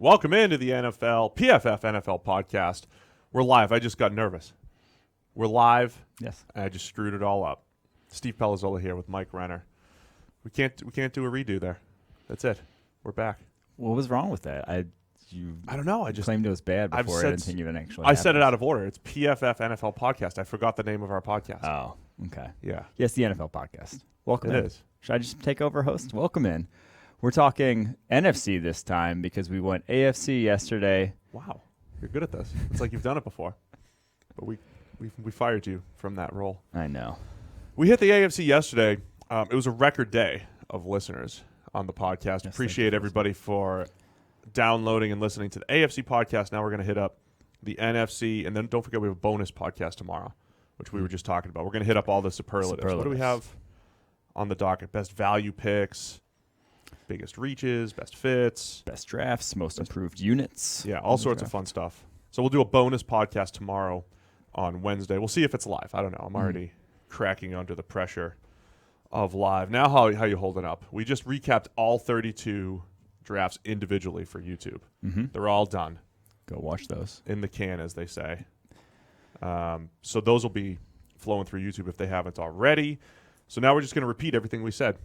Welcome into the NFL, PFF NFL podcast. We're live. I just got nervous. We're live. Yes. And I just screwed it all up. Steve Palazzolo here with Mike Renner. We can't do a redo there. That's it. We're back. What was wrong with that? I don't know. I just claimed it was bad before. I didn't think even actually. I said it out of order. It's PFF NFL podcast. I forgot the name of our podcast. Oh, okay. Yeah. Yes, the NFL podcast. Welcome in. It is. Should I just take over host? Welcome in. We're talking NFC this time because we went AFC yesterday. Wow. You're good at this. It's like you've done it before. But we fired you from that role. I know. We hit the AFC yesterday. It was a record day of listeners on the podcast. Yes, Appreciate everybody for downloading and listening to the AFC podcast. Now we're going to hit up the NFC, and then don't forget we have a bonus podcast tomorrow, which we were just talking about. We're going to hit up all the superlatives. What do we have on the docket? Best value picks, biggest reaches, best fits, best drafts, most improved units. Yeah, all sorts of fun stuff. So we'll do a bonus podcast tomorrow on Wednesday. We'll see if it's live. I don't know. I'm already cracking under the pressure of live. Now how you holding up? We just recapped all 32 drafts individually for YouTube. Mm-hmm. They're all done. Go watch those. In the can, as they say. So those will be flowing through YouTube if they haven't already. So now we're just going to repeat everything we said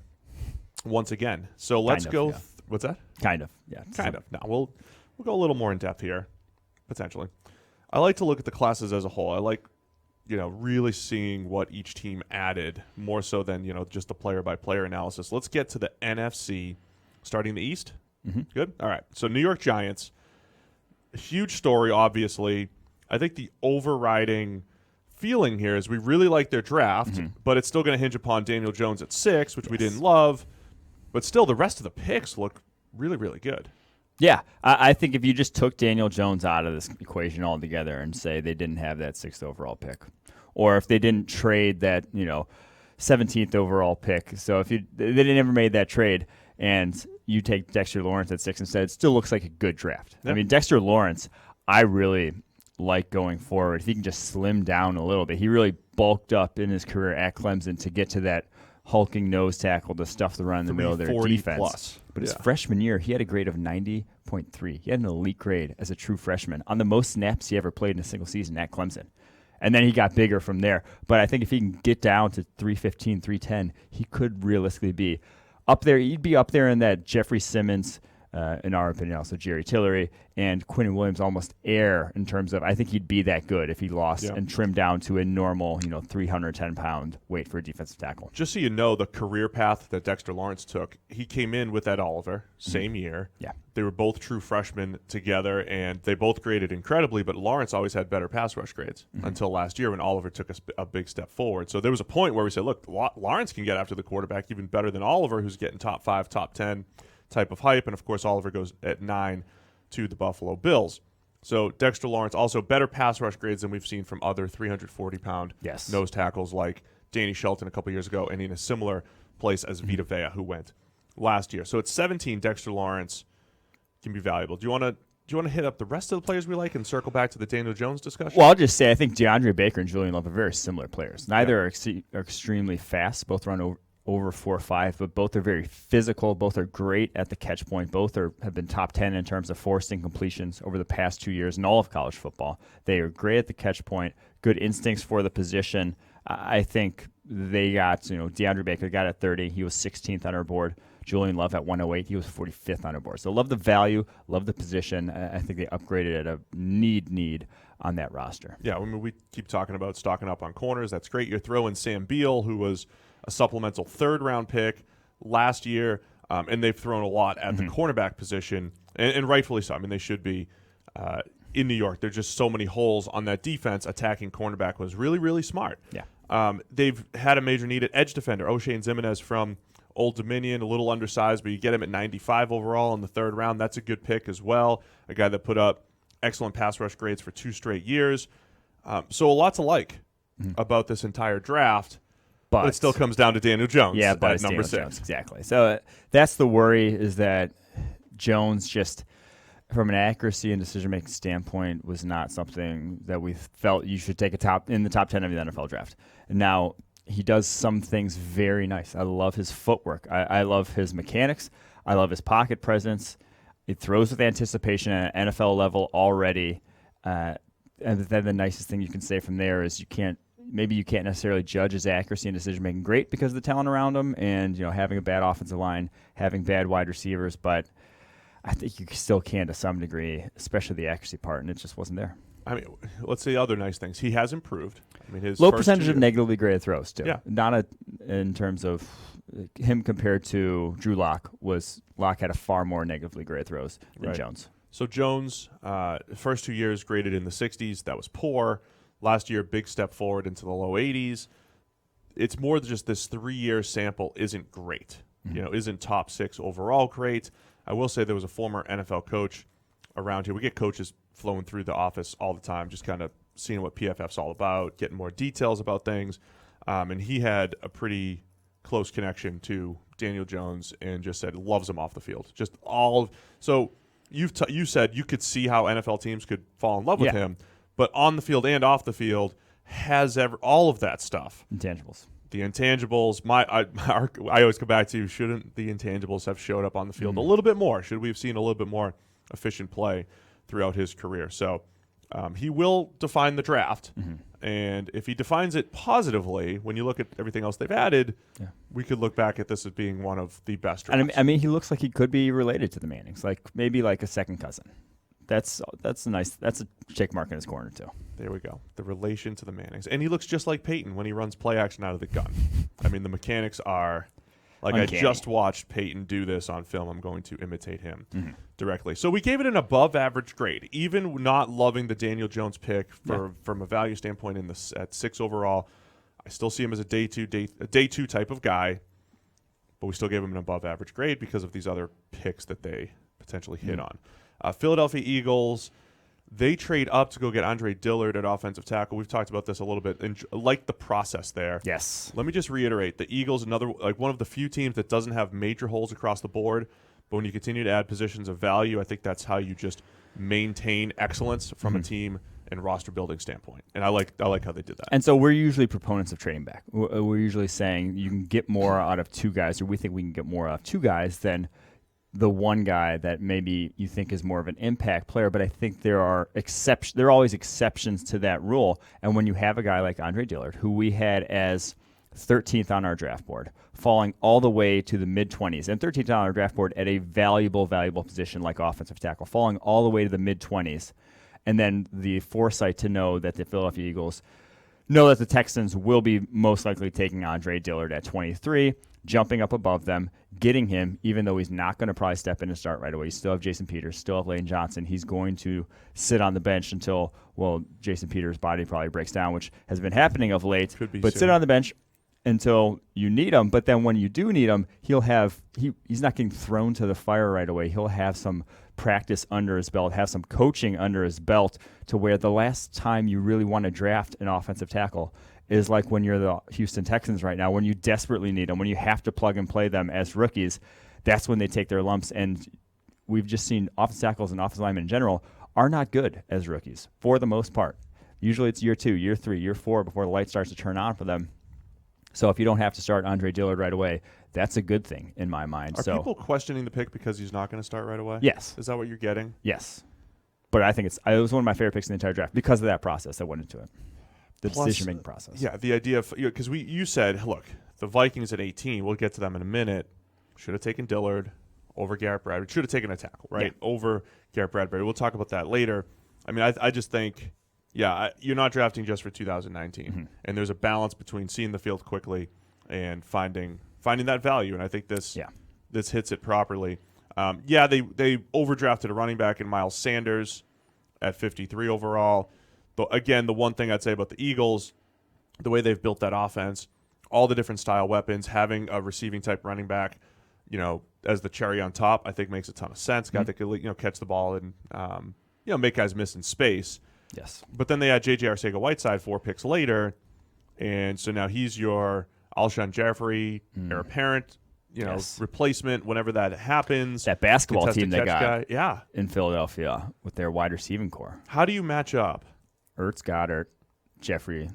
once again. So let's go. Yeah. What's that? Kind of. Yeah. Kind of. Now we'll go a little more in depth here, potentially. I like to look at the classes as a whole. I like, really seeing what each team added more so than, just the player-by-player analysis. Let's get to the NFC, starting the East. Mm-hmm. Good? All right. So New York Giants, huge story, obviously. I think the overriding feeling here is we really like their draft, but it's still going to hinge upon Daniel Jones at 6, which we didn't love. But still, the rest of the picks look really, really good. Yeah, I think if you just took Daniel Jones out of this equation altogether and say they didn't have that 6th overall pick, or if they didn't trade that 17th overall pick, so if they never made that trade and you take Dexter Lawrence at 6 instead, it still looks like a good draft. Yep. I mean, Dexter Lawrence, I really like going forward. If he can just slim down a little bit, he really bulked up in his career at Clemson to get to that hulking nose tackle to stuff the run in the middle of their defense. Plus. But his freshman year, he had a grade of 90.3. He had an elite grade as a true freshman on the most snaps he ever played in a single season at Clemson. And then he got bigger from there. But I think if he can get down to 315, 310, he could realistically be up there. He'd be up there in that Jeffrey Simmons, in our opinion, also Jerry Tillery, and Quinnen Williams almost air in terms of, I think he'd be that good if he lost and trimmed down to a normal, 310-pound weight for a defensive tackle. Just so you know, the career path that Dexter Lawrence took, he came in with Ed Oliver, same year. Yeah. They were both true freshmen together, and they both graded incredibly, but Lawrence always had better pass rush grades until last year when Oliver took a big step forward. So there was a point where we said, look, Lawrence can get after the quarterback even better than Oliver, who's getting top 5, top 10 type of hype, and of course Oliver goes at 9 to the Buffalo Bills. So Dexter Lawrence also better pass rush grades than we've seen from other 340-pound nose tackles like Danny Shelton a couple years ago, and in a similar place as Vita Vea, who went last year. So at 17, Dexter Lawrence can be valuable. Do you want to hit up the rest of the players we like and circle back to the Daniel Jones discussion? Well, I'll just say I think DeAndre Baker and Julian Love are very similar players. Neither are extremely fast. Both run over 4.5, but both are very physical. Both are great at the catch point. Both have been top 10 in terms of forcing completions over the past 2 years in all of college football. They are great at the catch point, good instincts for the position. I think they got, DeAndre Baker got at 30. He was 16th on our board. Julian Love at 108. He was 45th on our board. So love the value, love the position. I think they upgraded at a need on that roster. Yeah, I mean, we keep talking about stocking up on corners. That's great. You're throwing Sam Beal, who was a supplemental 3rd-round pick last year, and they've thrown a lot at the cornerback position, and rightfully so. I mean, they should be in New York. There's just so many holes on that defense. Attacking cornerback was really, really smart. Yeah. They've had a major need at edge defender. O'Shane Zimenez from Old Dominion, a little undersized, but you get him at 95 overall in the 3rd round. That's a good pick as well, a guy that put up excellent pass rush grades for 2 straight years. So a lot to like about this entire draft. But it still comes down to Daniel Jones at number 6. Jones, exactly. So that's the worry, is that Jones just, from an accuracy and decision-making standpoint, was not something that we felt you should take in the top 10 of the NFL draft. Now, he does some things very nice. I love his footwork. I love his mechanics. I love his pocket presence. It throws with anticipation at an NFL level already. And then the nicest thing you can say from there is you can't necessarily judge his accuracy and decision making great because of the talent around him, and having a bad offensive line, having bad wide receivers, but I think you still can to some degree, especially the accuracy part, and it just wasn't there. I mean, let's say other nice things. He has improved. I mean, his low first percentage of year- negatively graded throws too. Yeah. Not in terms of him compared to Drew Lock had a far more negatively graded throws than Right. Jones. So Jones, first 2 years graded in the 60s. That was poor. Last year, big step forward into the low 80s. It's more than just this 3-year sample isn't great. Isn't top 6 overall great. I will say there was a former NFL coach around here. We get coaches flowing through the office all the time, just kind of seeing what PFF's all about, getting more details about things. And he had a pretty close connection to Daniel Jones and just said loves him off the field. So you said you could see how NFL teams could fall in love with him, but on the field and off the field has all of that stuff. Intangibles. The intangibles. I always come back to, shouldn't the intangibles have showed up on the field a little bit more? Should we have seen a little bit more efficient play throughout his career? So he will define the draft, and if he defines it positively, when you look at everything else they've added, we could look back at this as being one of the best drafts. And I mean, he looks like he could be related to the Mannings, maybe like a second cousin. That's nice. That's a check mark in his corner too. There we go. The relation to the Mannings. And he looks just like Peyton when he runs play action out of the gun. I mean, the mechanics are uncanny. I just watched Peyton do this on film. I'm going to imitate him directly. So we gave it an above average grade, even not loving the Daniel Jones pick from a value standpoint at 6 overall. I still see him as a day two type of guy, but we still gave him an above average grade because of these other picks that they potentially hit on. Philadelphia Eagles, they trade up to go get Andre Dillard at offensive tackle. We've talked about this a little bit, and like the process there. Yes. Let me just reiterate: the Eagles, one of the few teams that doesn't have major holes across the board. But when you continue to add positions of value, I think that's how you just maintain excellence from a team and roster building standpoint. And I like how they did that. And so we're usually proponents of trading back. We're usually saying you can get more out of 2 guys, or we think we can get more out of 2 guys than the one guy that maybe you think is more of an impact player. But I think there are always exceptions to that rule. And when you have a guy like Andre Dillard, who we had as 13th on our draft board, falling all the way to the mid-20s, and 13th on our draft board at a valuable position like offensive tackle, falling all the way to the mid-20s, and then the foresight to know that the Philadelphia Eagles know that the Texans will be most likely taking Andre Dillard at 23, jumping up above them, getting him, even though he's not going to probably step in and start right away. You still have Jason Peters, still have Lane Johnson. He's going to sit on the bench until, Jason Peters' body probably breaks down, which has been happening of late. But sit on the bench until you need him. But then when you do need him, he's not getting thrown to the fire right away. He'll have some practice under his belt, have some coaching under his belt, to where the last time you really want to draft an offensive tackle is like when you're the Houston Texans right now, when you desperately need them, when you have to plug and play them as rookies. That's when they take their lumps. And we've just seen offensive tackles and offensive linemen in general are not good as rookies for the most part. Usually it's year 2, year 3, year 4 before the light starts to turn on for them. So if you don't have to start Andre Dillard right away, that's a good thing in my mind. Are people questioning the pick because he's not going to start right away? Yes. Is that what you're getting? Yes. But I think it was one of my favorite picks in the entire draft because of that process that went into it. The decision-making process. Yeah, the idea of – because you said, look, the Vikings at 18, we'll get to them in a minute, should have taken Dillard over Garrett Bradbury. Should have taken a tackle, right, over Garrett Bradbury. We'll talk about that later. I mean, I just think, you're not drafting just for 2019. And there's a balance between seeing the field quickly and finding that value. And I think this hits it properly. They overdrafted a running back in Miles Sanders at 53 overall. But again, the one thing I'd say about the Eagles, the way they've built that offense, all the different style weapons, having a receiving type running back, as the cherry on top, I think makes a ton of sense. Guy that could, catch the ball and, make guys miss in space. Yes. But then they had J.J. Arcega-Whiteside 4 picks later, and so now he's your Alshon Jeffrey, heir apparent, replacement whenever that happens. That basketball team they got guy. in Philadelphia with their wide receiving core. How do you match up? Ertz, Goddard, Jeffrey,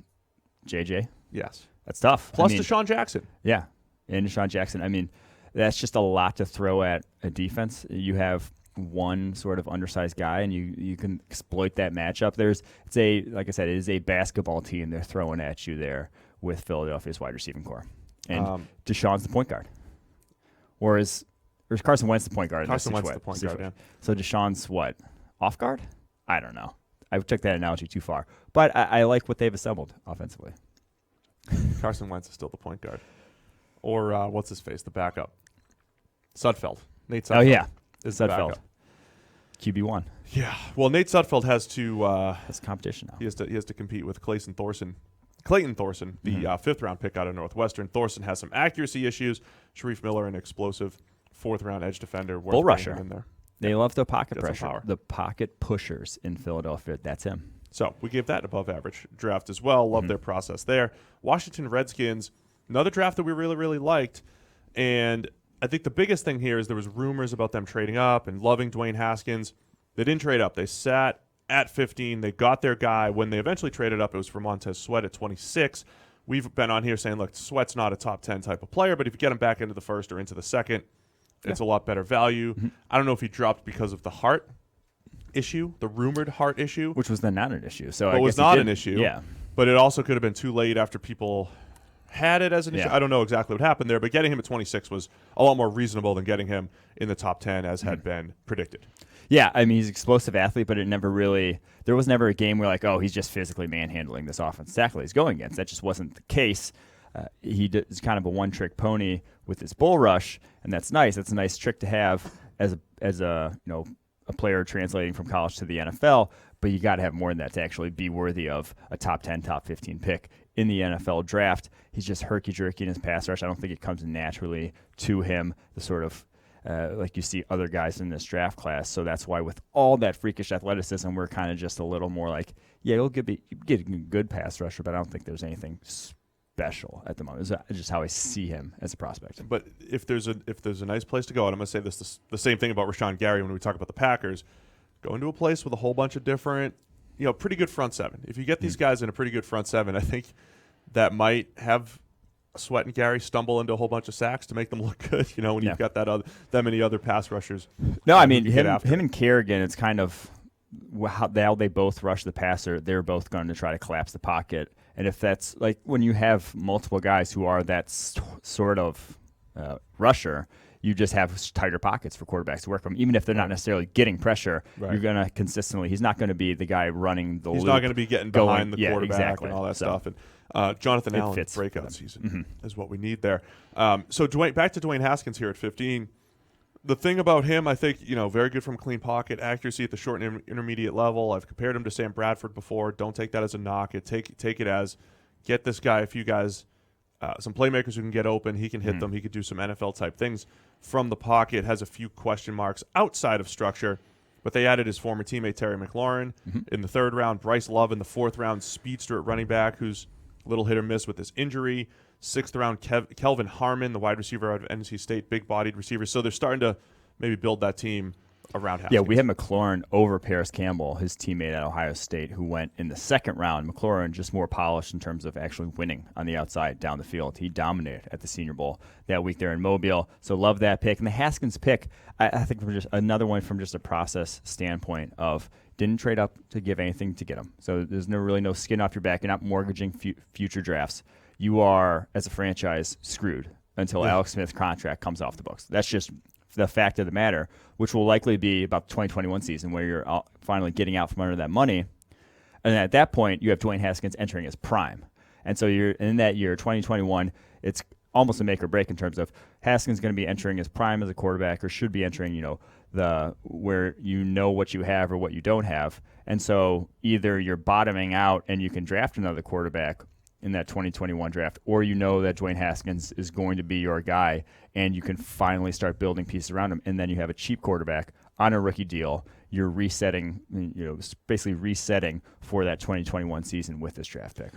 JJ. Yes. That's tough. Plus Deshaun Jackson. Yeah, and Deshaun Jackson. I mean, that's just a lot to throw at a defense. You have one sort of undersized guy, and you can exploit that matchup. Like I said, it is a basketball team they're throwing at you there with Philadelphia's wide receiving core. And Deshaun's the point guard. Or is Carson Wentz the point guard? Carson Wentz the point guard, yeah. So Deshaun's what? Off guard? I don't know. I took that analogy too far. But I like what they've assembled offensively. Carson Wentz is still the point guard. Or what's his face? The backup. Sudfeld. Nate Sudfeld. Oh, yeah. Is the Sudfeld. backup. QB1. Yeah. Well, Nate Sudfeld has to That's competition now. He has to compete with Clayton Thorson, the fifth-round pick out of Northwestern. Thorson has some accuracy issues. Sharif Miller, an explosive fourth-round edge defender. Bull rusher. In there. They love the pocket Get some pressure. power. The pocket pushers in Philadelphia. That's him. So we gave that an above-average draft as well. Love their process there. Washington Redskins, another draft that we really, really liked. And I think the biggest thing here is there was rumors about them trading up and loving Dwayne Haskins. They didn't trade up. They sat at 15. They got their guy. When they eventually traded up, it was for Montez Sweat at 26. We've been on here saying, look, Sweat's not a top 10 type of player, but if you get him back into the first or into the second, it's a lot better value. I don't know if he dropped because of the heart issue, the rumored heart issue. Which was then not an issue. So it was not an issue. Yeah. But it also could have been too late after people had it as an issue. I don't know exactly what happened there, but getting him at 26 was a lot more reasonable than getting him in the top 10 as had been predicted. Yeah, I mean, he's an explosive athlete, but there was never a game where like, oh, he's just physically manhandling this offense tackle he's going against. That just wasn't the case. He's kind of a one-trick pony with his bull rush, and that's nice. That's a nice trick to have as a player translating from college to the NFL, but you got to have more than that to actually be worthy of a top 10, top 15 pick in the NFL draft. He's just herky-jerky in his pass rush. I don't think it comes naturally to him, the sort of like you see other guys in this draft class. So that's why with all that freakish athleticism, we're kind of just a little more like, yeah, you'll get a good pass rusher, but I don't think there's anything special at the moment. It's just how I see him as a prospect. But if there's a nice place to go, and I'm going to say the same thing about Rashawn Gary when we talk about the Packers, go into a place with a whole bunch of different, pretty good front seven. If you get these guys in a pretty good front seven, I think that might have Sweat and Gary stumble into a whole bunch of sacks to make them look good. When you've got that many other pass rushers. No, I mean him and Kerrigan. It's kind of how they both rush the passer. They're both going to try to collapse the pocket. And if that's like when you have multiple guys who are that sort of rusher, you just have tighter pockets for quarterbacks to work from. Even if they're not necessarily getting pressure, you're going to consistently. He's not going to be the guy running the loop. He's not going to be getting behind the quarterback and all that so, stuff. And Jonathan Allen breakout season is what we need there. So back to Dwayne Haskins here at 15. The thing about him, I think, very good from clean pocket, accuracy at the short and intermediate level. I've compared him to Sam Bradford before. Don't take that as a knock. Take it as get this guy a few guys, some playmakers who can get open. He can hit them. He could do some NFL-type things from the pocket. Has a few question marks outside of structure, but they added his former teammate Terry McLaurin in the third round, Bryce Love in the fourth round, speedster at running back who's a little hit or miss with this injury. Sixth round, Kelvin Harmon, the wide receiver out of NC State, big-bodied receiver. So they're starting to maybe build that team around Haskins. Yeah, we had McLaurin over Paris Campbell, his teammate at Ohio State, who went in the second round. McLaurin just more polished in terms of actually winning on the outside down the field. He dominated at the Senior Bowl that week there in Mobile. So love that pick. And the Haskins pick, I think from just another one from just a process standpoint of didn't trade up to give anything to get him. So there's really no skin off your back. You're not mortgaging future drafts. You are, as a franchise, screwed until Alex Smith's contract comes off the books. That's just the fact of the matter, which will likely be about the 2021 season where you're finally getting out from under that money. And at that point, you have Dwayne Haskins entering his prime. And so you're in that year, 2021, it's almost a make or break in terms of Haskins going to be entering his prime as a quarterback or should be entering, where what you have or what you don't have. And so either you're bottoming out and you can draft another quarterback in that 2021 draft, or that Dwayne Haskins is going to be your guy and you can finally start building pieces around him, and then you have a cheap quarterback on a rookie deal. You're resetting, basically resetting for that 2021 season with this draft pick.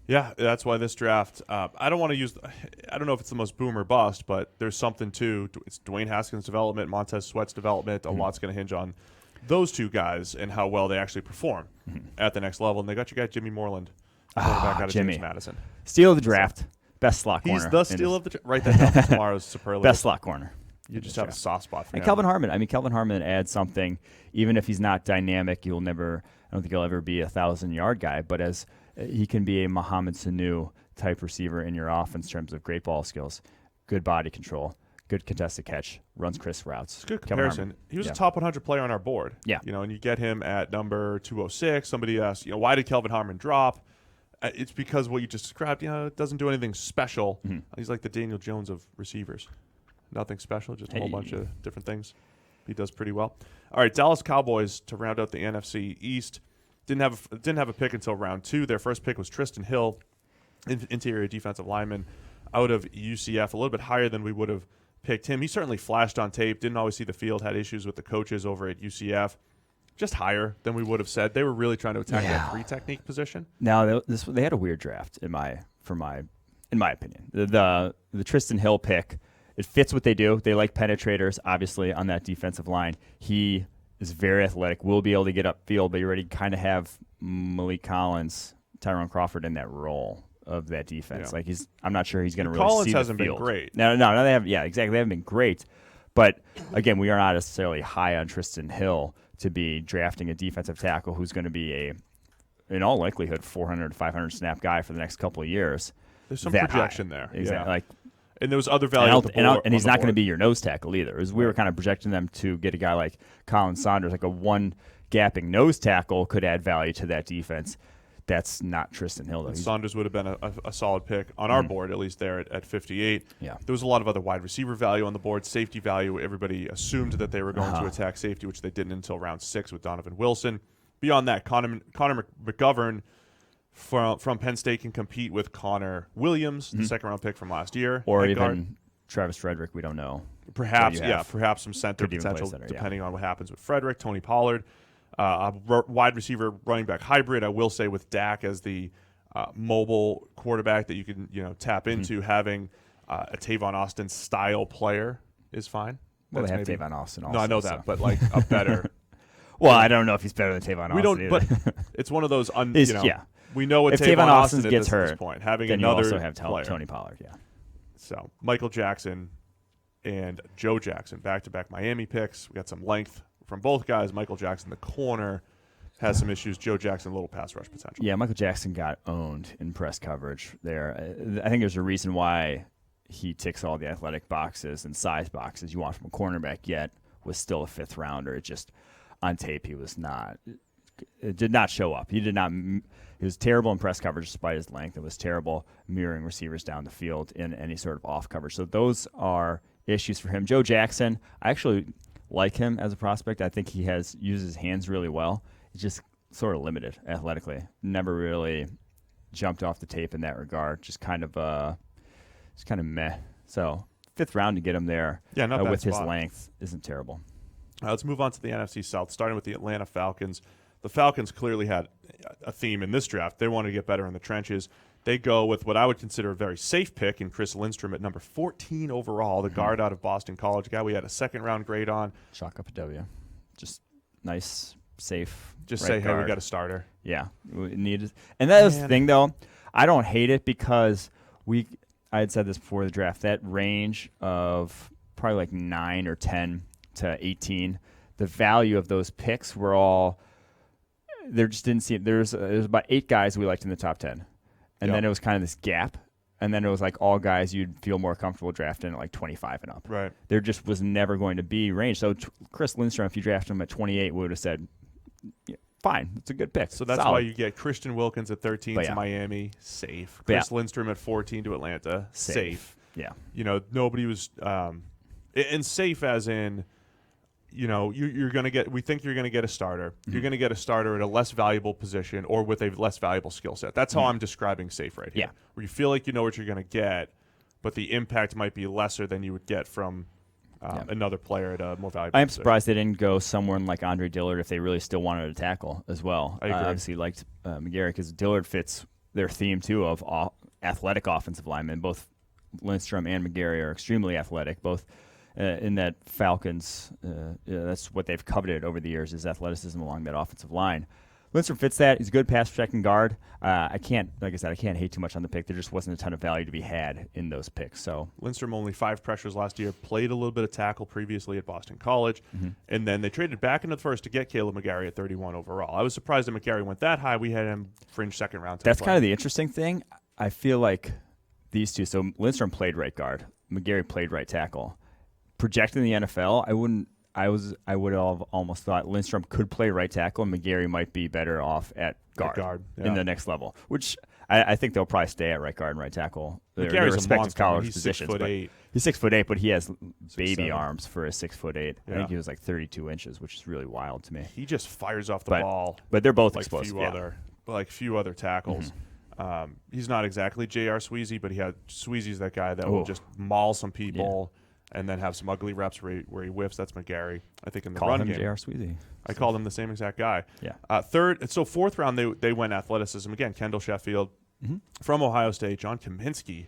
Yeah, that's why this draft, I don't know if it's the most boom or bust, but there's something to it's Dwayne Haskins' development, Montez Sweat's development. A lot's going to hinge on those two guys and how well they actually perform at the next level. And they got your guy Jimmy Moreland, quarterback out of James Madison. Steal of the draft. Best slot corner. He's the steal of the draft. Write that down for tomorrow's superlative. Best slot corner. You just have a soft spot for him. And Kelvin Harmon. Kelvin Harmon adds something, even if he's not dynamic. I don't think he'll ever be a 1,000-yard guy, but as he can be a Mohamed Sanu type receiver in your offense in terms of great ball skills, good body control, good contested catch, runs crisp routes. It's a good comparison. He was a top 100 player on our board. Yeah. And you get him at number 206. Somebody asked, why did Kelvin Harmon drop? It's because what you just described, it doesn't do anything special. Mm-hmm. He's like the Daniel Jones of receivers. Nothing special, just a whole bunch of different things. He does pretty well. All right, Dallas Cowboys to round out the NFC East. Didn't have a pick until round 2. Their first pick was Tristan Hill, interior defensive lineman out of UCF, a little bit higher than we would have picked him. He certainly flashed on tape, didn't always see the field, had issues with the coaches over at UCF. Just higher than we would have said. They were really trying to attack that 3 technique position. Now, they had a weird draft in my opinion. The Tristan Hill pick, it fits what they do. They like penetrators, obviously, on that defensive line. He is very athletic, will be able to get upfield, but you already kind of have Malik Collins, Tyrone Crawford in that role of that defense. Yeah. Like I'm not sure he's going to really Collins see the hasn't field. been great. No, they haven't. Yeah, exactly. They haven't been great. But again, we are not necessarily high on Tristan Hill to be drafting a defensive tackle who's going to be in all likelihood, 400 to 500 snap guy for the next couple of years. There's some projection there. Exactly. Yeah. And there was other value and he's not going to be your nose tackle either. We were kind of projecting them to get a guy like Colin Saunders, like a one-gapping nose tackle could add value to that defense. That's not Tristan Hill, though. Saunders would have been a solid pick on our board, at least there at 58. Yeah. There was a lot of other wide receiver value on the board, safety value. Everybody assumed that they were going to attack safety, which they didn't until round 6 with Donovan Wilson. Beyond that, Connor McGovern from Penn State can compete with Connor Williams, the second-round pick from last year. Or even Travis Frederick, we don't know. Perhaps some center potential, depending on what happens with Frederick. Tony Pollard. A wide receiver running back hybrid. I will say with Dak as the mobile quarterback that you can tap into, having a Tavon Austin style player is fine. Well, they have Tavon Austin also. No, I know that, but like a better. Well, I don't know if he's better than Tavon Austin. We don't, either. but it's one of those. Yeah. We know what if Tavon Austin Austin gets is hurt, at this point. Having then another you also have player. Tony Pollard. Yeah. So Michael Jackson and Joe Jackson, back-to-back Miami picks. We got some length from both guys. Michael Jackson, the corner, has some issues. Joe Jackson, a little pass rush potential. Yeah, Michael Jackson got owned in press coverage there. I think there's a reason why he ticks all the athletic boxes and size boxes you want from a cornerback, yet was still a 5th rounder. It just, on tape, he was not. It did not show up. He was terrible in press coverage despite his length. It was terrible mirroring receivers down the field in any sort of off coverage. So those are issues for him. Joe Jackson, I actually like him as a prospect. I think he uses his hands really well. He's just sort of limited athletically. Never really jumped off the tape in that regard. Just kind of meh. So 5th round to get him there not bad with spot. his length isn't terrible. Let's move on to the NFC South, starting with the Atlanta Falcons. The Falcons clearly had a theme in this draft. They wanted to get better in the trenches. They go with what I would consider a very safe pick in Chris Lindstrom at number 14 overall, the guard out of Boston College, guy we had a 2nd-round grade on. Chalk up a W. Just nice, safe. Just right say, guard. hey, we got a starter. Yeah, we needed. And that was the thing, though. I don't hate it because I had said this before the draft. That range of probably like 9 or 10 to 18, the value of those picks were all. There just didn't seem. There's about 8 guys we liked in the top 10, and then it was kind of this gap. And then it was like all guys you'd feel more comfortable drafting at like 25 and up. Right. There just was never going to be range. So Chris Lindstrom, if you drafted him at 28, we would have said, fine, it's a good pick. So that's solid. why you get Christian Wilkins at 13 to Miami, safe. Chris Lindstrom at 14 to Atlanta, safe. Yeah. Nobody was and safe as in, you're going to get. We think you're going to get a starter. Mm-hmm. You're going to get a starter at a less valuable position or with a less valuable skill set. That's how I'm describing safe right here. Yeah. Where you feel like you know what you're going to get, but the impact might be lesser than you would get from another player at a more valuable. I am position. surprised they didn't go someone like Andre Dillard if they really still wanted to tackle as well. I agree. Obviously liked McGarry because Dillard fits their theme too of athletic offensive linemen. Both Lindstrom and McGarry are extremely athletic. Both. In that Falcons, that's what they've coveted over the years is athleticism along that offensive line. Lindstrom fits that. He's a good pass protecting guard. I can't hate too much on the pick. There just wasn't a ton of value to be had in those picks. So Lindstrom only 5 pressures last year, played a little bit of tackle previously at Boston College, and then they traded back into the first to get Caleb McGarry at 31 overall. I was surprised that McGarry went that high. We had him fringe second round. That's kind of the interesting thing. I feel like these two. So Lindstrom played right guard. McGarry played right tackle. Projecting the NFL, I would have almost thought Lindstrom could play right tackle, and McGarry might be better off at guard, in the next level, which I think they'll probably stay at right guard and right tackle. They're respective college positions. 6'8". He's 6'8", but he has baby 6'7". arms for a 6'8". Yeah. I think he was like 32 inches, which is really wild to me. He just fires off the ball. But they're both like explosive. Few other tackles. He's not exactly J.R. Sweezy, but Sweezy's that guy that will just maul some people. Yeah. And then have some ugly reps where he whiffs. That's McGarry. I think in the run game. J.R. Sweezy. I called him the same exact guy. Yeah. Fourth round, they went athleticism. Again, Kendall Sheffield from Ohio State. John Kaminsky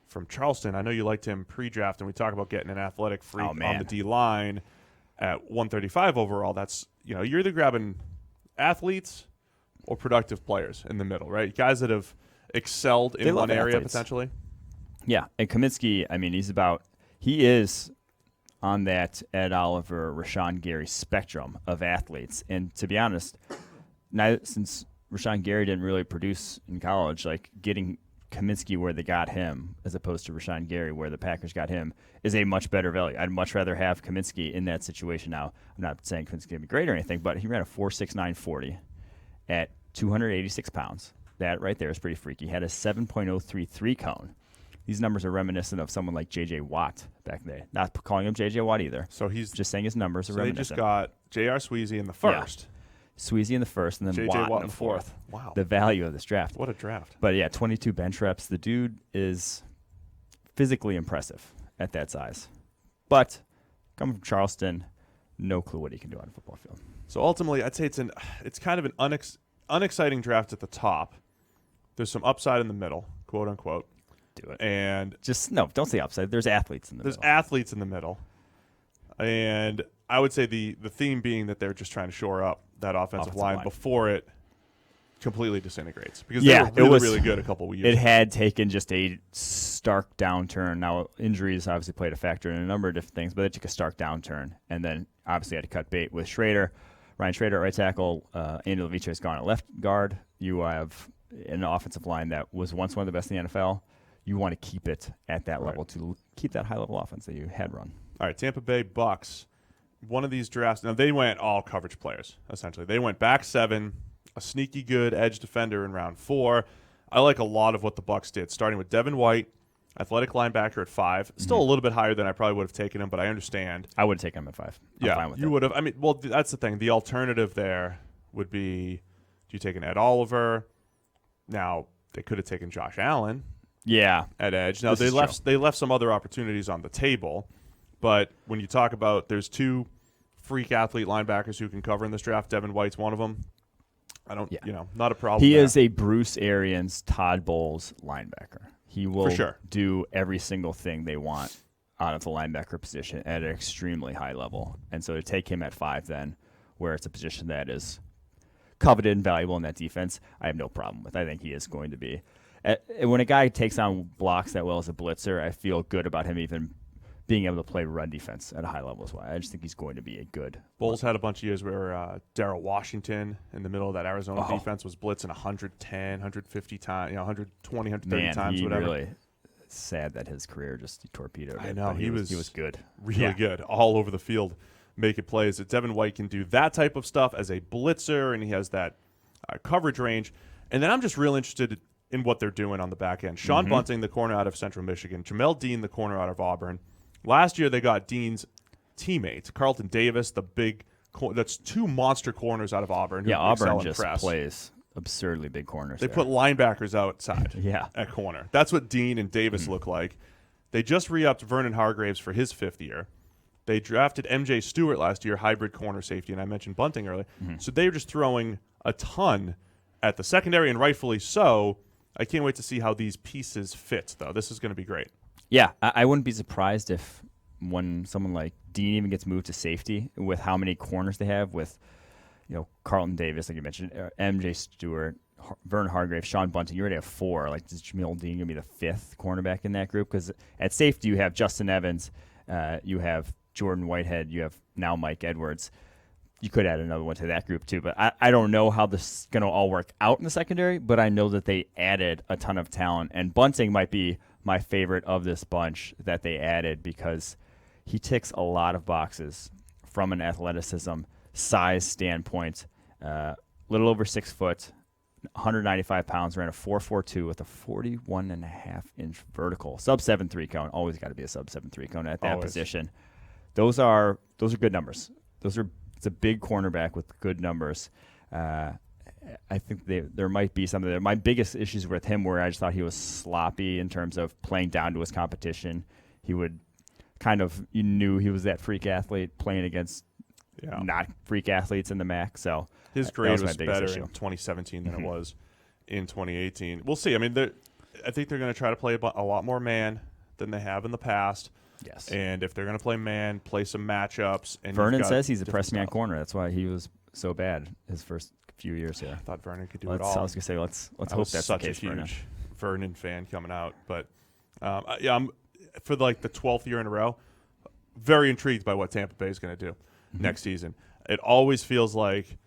from Charleston. I know you liked him pre-draft, and we talk about getting an athletic freak on the D-line at 135 overall. That's, you're either grabbing athletes or productive players in the middle, right? Guys that have excelled in one area potentially. Yeah, and Kaminsky, he is on that Ed Oliver, Rashawn Gary spectrum of athletes. And to be honest, since Rashawn Gary didn't really produce in college, like getting Kaminsky where they got him as opposed to Rashawn Gary where the Packers got him is a much better value. I'd much rather have Kaminsky in that situation now. I'm not saying Kaminsky's going to be great or anything, but he ran a 4.69 40 at 286 pounds. That right there is pretty freaky. He had a 7.033 cone. These numbers are reminiscent of someone like J.J. Watt back in the day. Not calling him J.J. Watt either. So he's just saying his numbers are reminiscent. They just got J.R. Sweezy in the first. Yeah. Sweezy in the first, and then J.J. Watt in the fourth. Wow. The value of this draft. What a draft. But, 22 bench reps. The dude is physically impressive at that size. But coming from Charleston, no clue what he can do on a football field. So ultimately, I'd say it's kind of an unexciting draft at the top. There's some upside in the middle, quote unquote. Do it. And don't say upside. There's athletes in the middle. There's athletes in the middle. And I would say the theme being that they're just trying to shore up that offensive line before it completely disintegrates. Because they were really good a couple of years ago. It had taken just a stark downturn. Now, injuries obviously played a factor in a number of different things, but it took a stark downturn. And then obviously had to cut bait with Ryan Schrader at right tackle. Andy Levitre has gone at left guard. You have an offensive line that was once one of the best in the NFL. You want to keep it at that level to keep that high-level offense that you had run. All right, Tampa Bay Bucks. One of these drafts. Now, they went all coverage players, essentially. They went back 7, a sneaky good edge defender in round 4. I like a lot of what the Bucks did, starting with Devin White, athletic linebacker at 5. Still a little bit higher than I probably would have taken him, but I understand. I would have taken him at 5. I'm fine with you would have. That's the thing. The alternative there would be, do you take an Ed Oliver? Now, they could have taken Josh Allen. Yeah, at edge. Now they left some other opportunities on the table, but when you talk about there's 2 freak athlete linebackers who can cover in this draft, Devin White's one of them. Not a problem. He is a Bruce Arians, Todd Bowles linebacker. He will do every single thing they want out of the linebacker position at an extremely high level. And so to take him at 5 then, where it's a position that is coveted and valuable in that defense, I have no problem with. I think he is going to be. When a guy takes on blocks that well as a blitzer, I feel good about him even being able to play run defense at a high level as well. I just think he's going to be a good. Bulls had a bunch of years where Darrell Washington in the middle of that Arizona defense was blitzing 110, 150 times, 120, 130 times, whatever. Really sad that his career just torpedoed. I know. He was good. Really good. All over the field making plays. Devin White can do that type of stuff as a blitzer, and he has that coverage range. And then I'm just real interested in what they're doing on the back end. Sean Bunting, the corner out of Central Michigan. Jamel Dean, the corner out of Auburn. Last year, they got Dean's teammate, Carlton Davis, the big that's 2 monster corners out of Auburn. Yeah, Auburn just plays absurdly big corners. They put linebackers outside at corner. That's what Dean and Davis look like. They just re-upped Vernon Hargraves for his 5th year. They drafted M.J. Stewart last year, hybrid corner safety, and I mentioned Bunting earlier. So they were just throwing a ton at the secondary, and rightfully so. I can't wait to see how these pieces fit, though. This is going to be great. Yeah, I wouldn't be surprised if when someone like Dean even gets moved to safety with how many corners they have with, Carlton Davis, like you mentioned, MJ Stewart, Vern Hargrave, Sean Bunting. You already have 4. Like, is Jamil Dean going to be the 5th cornerback in that group? Because at safety, you have Justin Evans, you have Jordan Whitehead, you have now Mike Edwards. You could add another one to that group too, but I don't know how this is going to all work out in the secondary, but I know that they added a ton of talent, and Bunting might be my favorite of this bunch that they added because he ticks a lot of boxes from an athleticism, size standpoint. Little over 6 foot, 195 pounds, ran a 4.42 with a 41.5-inch vertical. Sub 7.3 cone. Always got to be a sub 7.3 cone at that position. Those are good numbers. It's a big cornerback with good numbers. I think there might be some of my biggest issues with him where I just thought he was sloppy in terms of playing down to his competition. He would you knew he was that freak athlete playing against not freak athletes in the MAC. So his grade was better issue in 2017 than it was in 2018. We'll see. I mean, I think they're going to try to play a lot more man than they have in the past. Yes. And if they're going to play man, play some matchups. And Vernon says he's a press man corner. That's why he was so bad his first few years here. I thought Vernon could do it all. I was going to say, let's hope that's the case. Such a huge Vernon fan coming out. But, I'm for the 12th year in a row, very intrigued by what Tampa Bay is going to do next season. It always feels like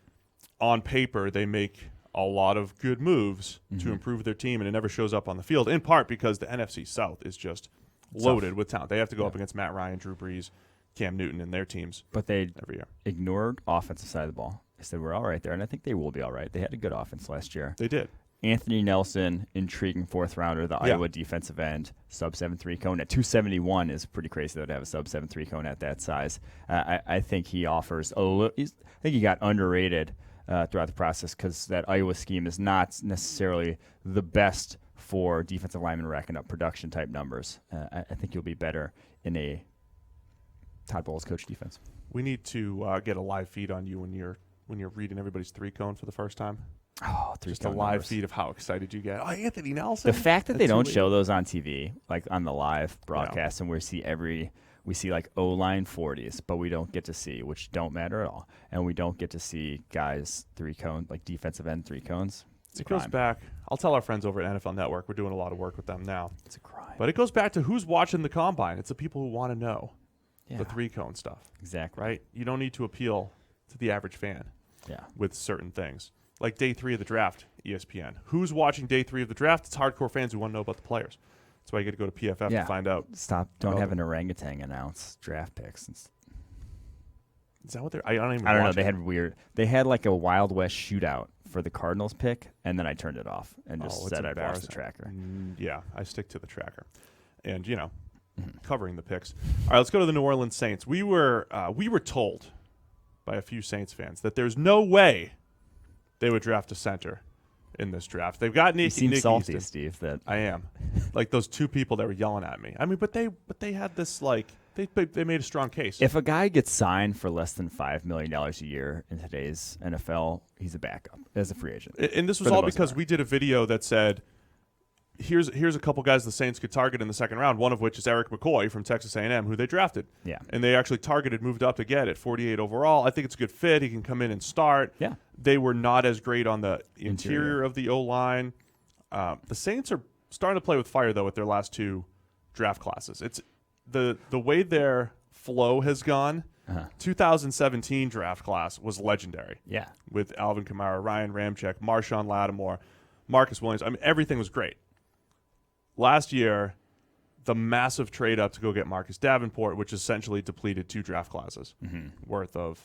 on paper they make a lot of good moves to improve their team, and it never shows up on the field, in part because the NFC South is just loaded with talent. They have to go up against Matt Ryan, Drew Brees, Cam Newton, and their teams. But they every year ignored offensive side of the ball. They said we're all right there, and I think they will be all right. They had a good offense last year. They did. Anthony Nelson, intriguing 4th rounder, the Iowa defensive end, sub 7.3 cone at 271 is pretty crazy though to have a sub 7.3 cone at that size. I think he offers I think he got underrated throughout the process because that Iowa scheme is not necessarily the best for defensive linemen racking up production type numbers. I think you'll be better in a Todd Bowles coach defense. We need to get a live feed on you when you're reading everybody's 3 cone for the first time. Oh, just a live feed of how excited you get. Oh, Anthony Nelson. The fact that they don't show those on TV, like on the live broadcast, and we see like O-line 40s, but we don't get to see, which don't matter at all, and we don't get to see guys 3 cone, like defensive end 3 cones. It goes back. I'll tell our friends over at NFL Network. We're doing a lot of work with them now. It's a crime. But it goes back to who's watching the combine. It's the people who want to know the 3 cone stuff. Exactly. Right? You don't need to appeal to the average fan with certain things. Like day 3 of the draft, ESPN. Who's watching day 3 of the draft? It's hardcore fans who want to know about the players. That's why you get to go to PFF to find out. Don't have an orangutan announce draft picks. Is that what they're? I don't know. They had like a Wild West shootout for the Cardinals pick, and then I turned it off and just said I'd watch the tracker. Yeah, I stick to the tracker. And, covering the picks. All right, let's go to the New Orleans Saints. We were told by a few Saints fans that there's no way they would draft a center in this draft. They've got Nick. You seem Nick salty, Easton. Steve. That I am. Like those 2 people that were yelling at me. I mean, but they had this they made a strong case. If a guy gets signed for less than $5 million a year in today's NFL, he's a backup as a free agent. And this was all because we did a video that said, here's a couple guys the Saints could target in the second round, one of which is Eric McCoy from Texas A&M, who they drafted. Yeah. And they actually moved up to get at 48 overall. I think it's a good fit. He can come in and start. Yeah. They were not as great on the interior of the O-line. The Saints are starting to play with fire, though, with their last 2 draft classes. It's the way their flow has gone. 2017 draft class was legendary. Yeah. With Alvin Kamara, Ryan Ramczyk, Marshawn Lattimore, Marcus Williams. I mean, everything was great. Last year, the massive trade up to go get Marcus Davenport, which essentially depleted 2 draft classes worth of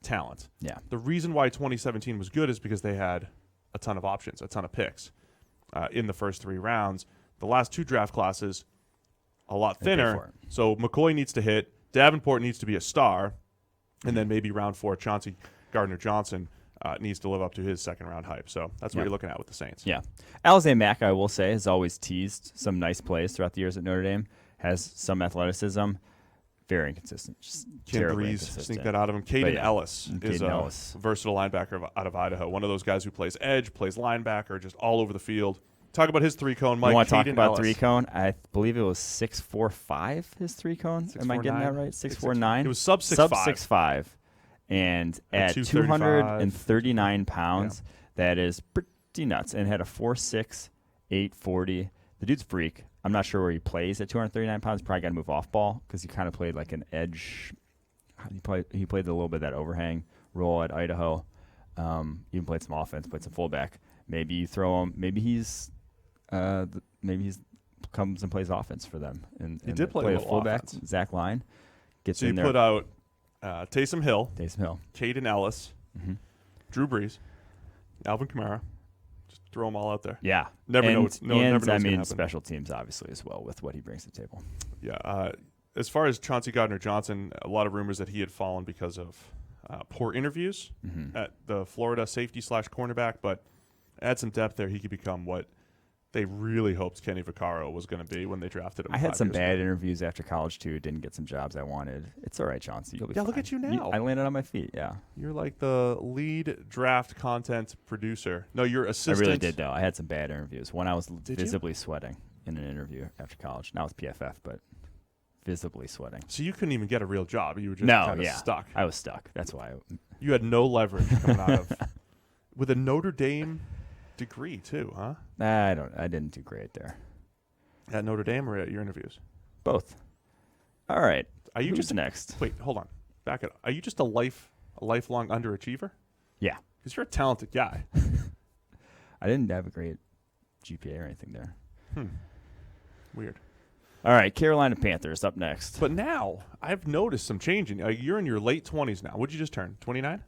talent. Yeah. The reason why 2017 was good is because they had a ton of options, a ton of picks in the first 3 rounds. The last 2 draft classes, a lot thinner. So McCoy needs to hit. Davenport needs to be a star. And then maybe round 4, Chauncey Gardner-Johnson needs to live up to his second-round hype. So that's what you're looking at with the Saints. Yeah. Alizé Mack, I will say, has always teased some nice plays throughout the years at Notre Dame. Has some athleticism. Very inconsistent. Just Can't sneak that out of him. Caden Ellis is a versatile linebacker out of Idaho. One of those guys who plays edge, plays linebacker, just all over the field. Talk about his 3-cone, Mike. You want to talk Caden about Ellis. 3-cone? I believe it was 6'4", 5", his 3-cone. Am I getting that right? 6'4", 9"? It was sub 6'5". Sub 6'5". And at 235, 239 pounds, that is pretty nuts. And had a 4.6, 840. The dude's a freak. I'm not sure where he plays at 239 pounds. Probably got to move off ball because he kind of played like an edge. He played a little bit of that overhang role at Idaho. Even played some offense, played some fullback. Maybe you throw him. Maybe he's comes and plays offense for them. And he did play a fullback. Offense. Zach Line gets so in you there. put out Taysom Hill, Caden Ellis, Drew Brees, Alvin Kamara. Just throw them all out there. Yeah, Never know what's going to happen. Special teams obviously as well with what he brings to the table. Yeah. As far as Chauncey Gardner-Johnson, a lot of rumors that he had fallen because of poor interviews at the Florida safety/cornerback, but add some depth there, he could become what they really hoped Kenny Vaccaro was going to be when they drafted him. I had some bad interviews after college too. Didn't get some jobs I wanted. It's all right, Chauncey. You'll be fine. Look at you now. I landed on my feet. Yeah, you're like the lead draft content producer. No, you're assistant. I really did though. I had some bad interviews. One I was Did visibly sweating in an interview after college. Now it's PFF, but visibly sweating. So you couldn't even get a real job. You were just kind of stuck. I was stuck. That's why. You had no leverage coming out of with a Notre Dame degree too, huh? I didn't do great there. At Notre Dame or at your interviews? Both. All right. Are you Who's just next? Wait, hold on. Back it up. Are you just a lifelong underachiever? Yeah. Because you're a talented guy. I didn't have a great GPA or anything there. Weird. All right, Carolina Panthers up next. But now I've noticed some changing. You're in your late 20s now. What'd you just turn? 29?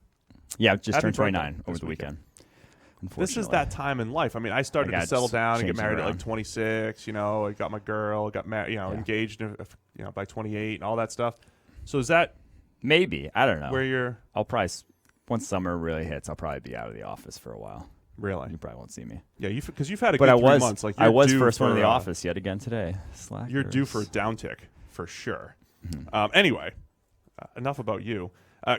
Yeah, just Happy turned 29 birthday over the weekend. This is that time in life. I mean, I started to settle down and get married at like 26. You know, I got my girl, got married, engaged, by 28 and all that stuff. So is that maybe? I don't know. Where you're? I'll probably once summer really hits, I'll probably be out of the office for a while. Really? You probably won't see me. Yeah, because you've had a good 3 months. Like I was first one in the office yet again today. Slackers. You're due for a downtick for sure. Anyway, enough about you.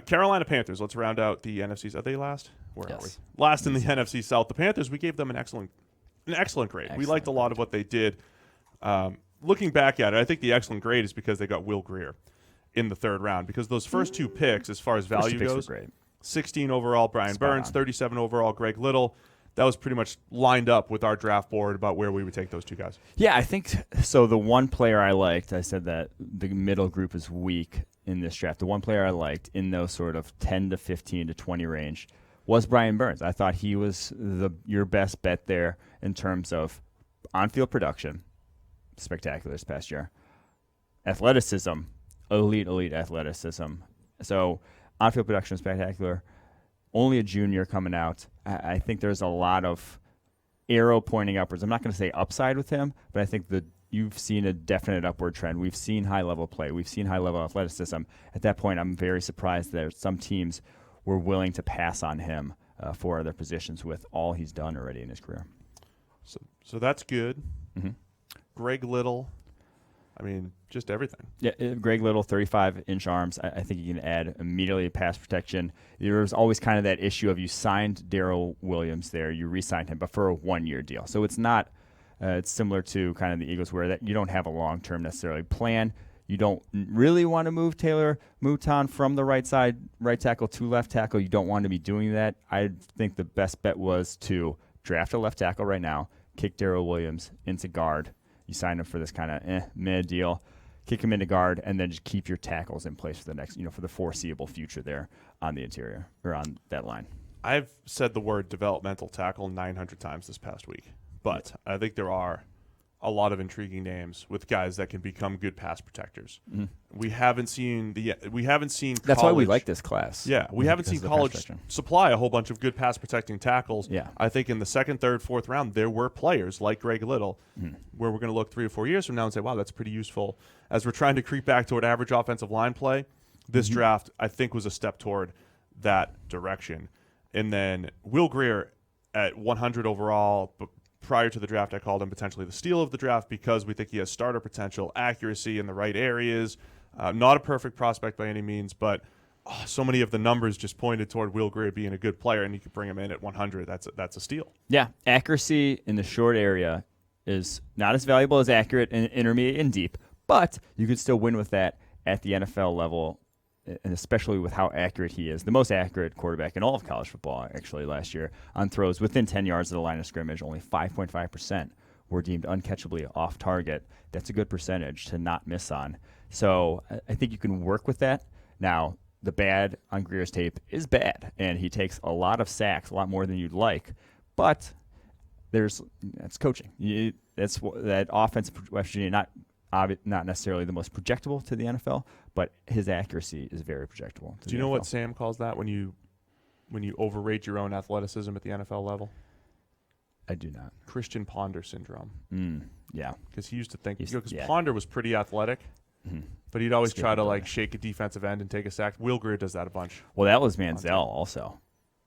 Carolina Panthers. Let's round out the NFCs. Are they last? Where are we? Last in the NFC South. The Panthers. We gave them an excellent grade. We liked a lot of what they did. Looking back at it, I think the excellent grade is because they got Will Grier in the third round. Because those first two picks, as far as value goes, 16 overall Brian Burns, 37 overall Greg Little. That was pretty much lined up with our draft board about where we would take those two guys. Yeah, I think so. The one player I liked, I said that the middle group is weak in this draft. The one player I liked in those sort of 10 to 15 to 20 range was Brian Burns. I thought he was your best bet there in terms of on-field production, spectacular this past year. Athleticism, elite athleticism. So on-field production, spectacular. Only a junior coming out. I think there's a lot of arrow pointing upwards. I'm not going to say upside with him, but I think you've seen a definite upward trend. We've seen high-level play. We've seen high-level athleticism. At that point, I'm very surprised that some teams were willing to pass on him for other positions with all he's done already in his career. So that's good. Greg Little, I mean, just everything. Yeah, Greg Little, 35-inch arms. I think you can add immediately pass protection. There was always kind of that issue of you signed Darrell Williams there, you re-signed him, but for a one-year deal. So it's not it's similar to kind of the Eagles where that you don't have a long-term necessarily plan. You don't really want to move Taylor Mouton from the right side, right tackle to left tackle. You don't want to be doing that. I think the best bet was to draft a left tackle right now, kick Darrell Williams into guard. You sign him for this kind of mid deal, kick him into guard, and then just keep your tackles in place for the next, for the foreseeable future there on the interior or on that line. I've said the word developmental tackle 900 times this past week, but I think there are a lot of intriguing names with guys that can become good pass protectors. We haven't seen That's why we like this class. Yeah, we haven't seen college supply a whole bunch of good pass protecting tackles. Yeah. I think in the second, third, fourth round there were players like Greg Little where we're going to look 3 or 4 years from now and say, wow, that's pretty useful. As we're trying to creep back toward average offensive line play, this draft I think was a step toward that direction. And then Will Grier at 100 overall, but prior to the draft, I called him potentially the steal of the draft because we think he has starter potential, accuracy in the right areas. Not a perfect prospect by any means, but so many of the numbers just pointed toward Will Grier being a good player, and you could bring him in at 100. That's a steal. Yeah, accuracy in the short area is not as valuable as accurate in intermediate and deep, but you could still win with that at the NFL level and especially with how accurate he is, the most accurate quarterback in all of college football, actually, last year, on throws within 10 yards of the line of scrimmage, only 5.5% were deemed uncatchably off target. That's a good percentage to not miss on. So I think you can work with that. Now, the bad on Greer's tape is bad, and he takes a lot of sacks, a lot more than you'd like, but that's coaching. That offense, West Virginia, not necessarily the most projectable to the NFL, but his accuracy is very projectable. Do you know what Sam calls that when you overrate your own athleticism at the NFL level? I do not. Christian Ponder syndrome. Yeah, because he used to think because Ponder was pretty athletic, but he'd always try to shake a defensive end and take a sack. Will Grier does that a bunch. Well, that was Manziel also.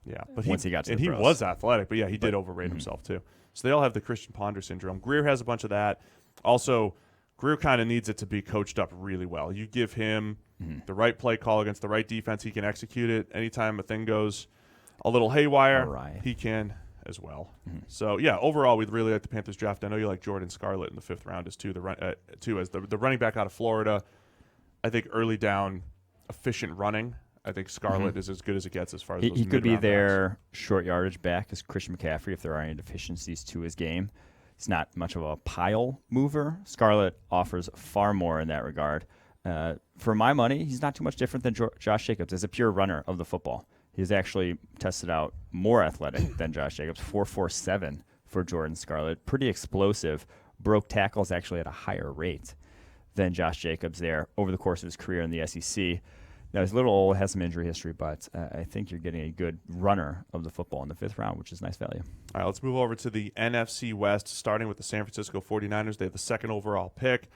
Yeah, but once he got to the pros. He was athletic, but he did overrate himself too. So they all have the Christian Ponder syndrome. Grier has a bunch of that. Also, Grier kind of needs it to be coached up really well. You give him the right play call against the right defense, he can execute it. Anytime a thing goes a little haywire, he can as well. So, overall, we really like the Panthers draft. I know you like Jordan Scarlett in the 5th round as the running back out of Florida. I think early down, efficient running. I think Scarlett is as good as it gets as far as those he could be their backs. Short yardage back as Christian McCaffrey if there are any deficiencies to his game. He's not much of a pile mover. Scarlett offers far more in that regard. For my money, he's not too much different than Josh Jacobs as a pure runner of the football. He's actually tested out more athletic than Josh Jacobs, 4.47 for Jordan Scarlett. Pretty explosive. Broke tackles actually at a higher rate than Josh Jacobs there over the course of his career in the SEC. Now, he's a little old, has some injury history, but I think you're getting a good runner of the football in the 5th round, which is nice value. All right, let's move over to the NFC West, starting with the San Francisco 49ers. They have the 2nd overall pick.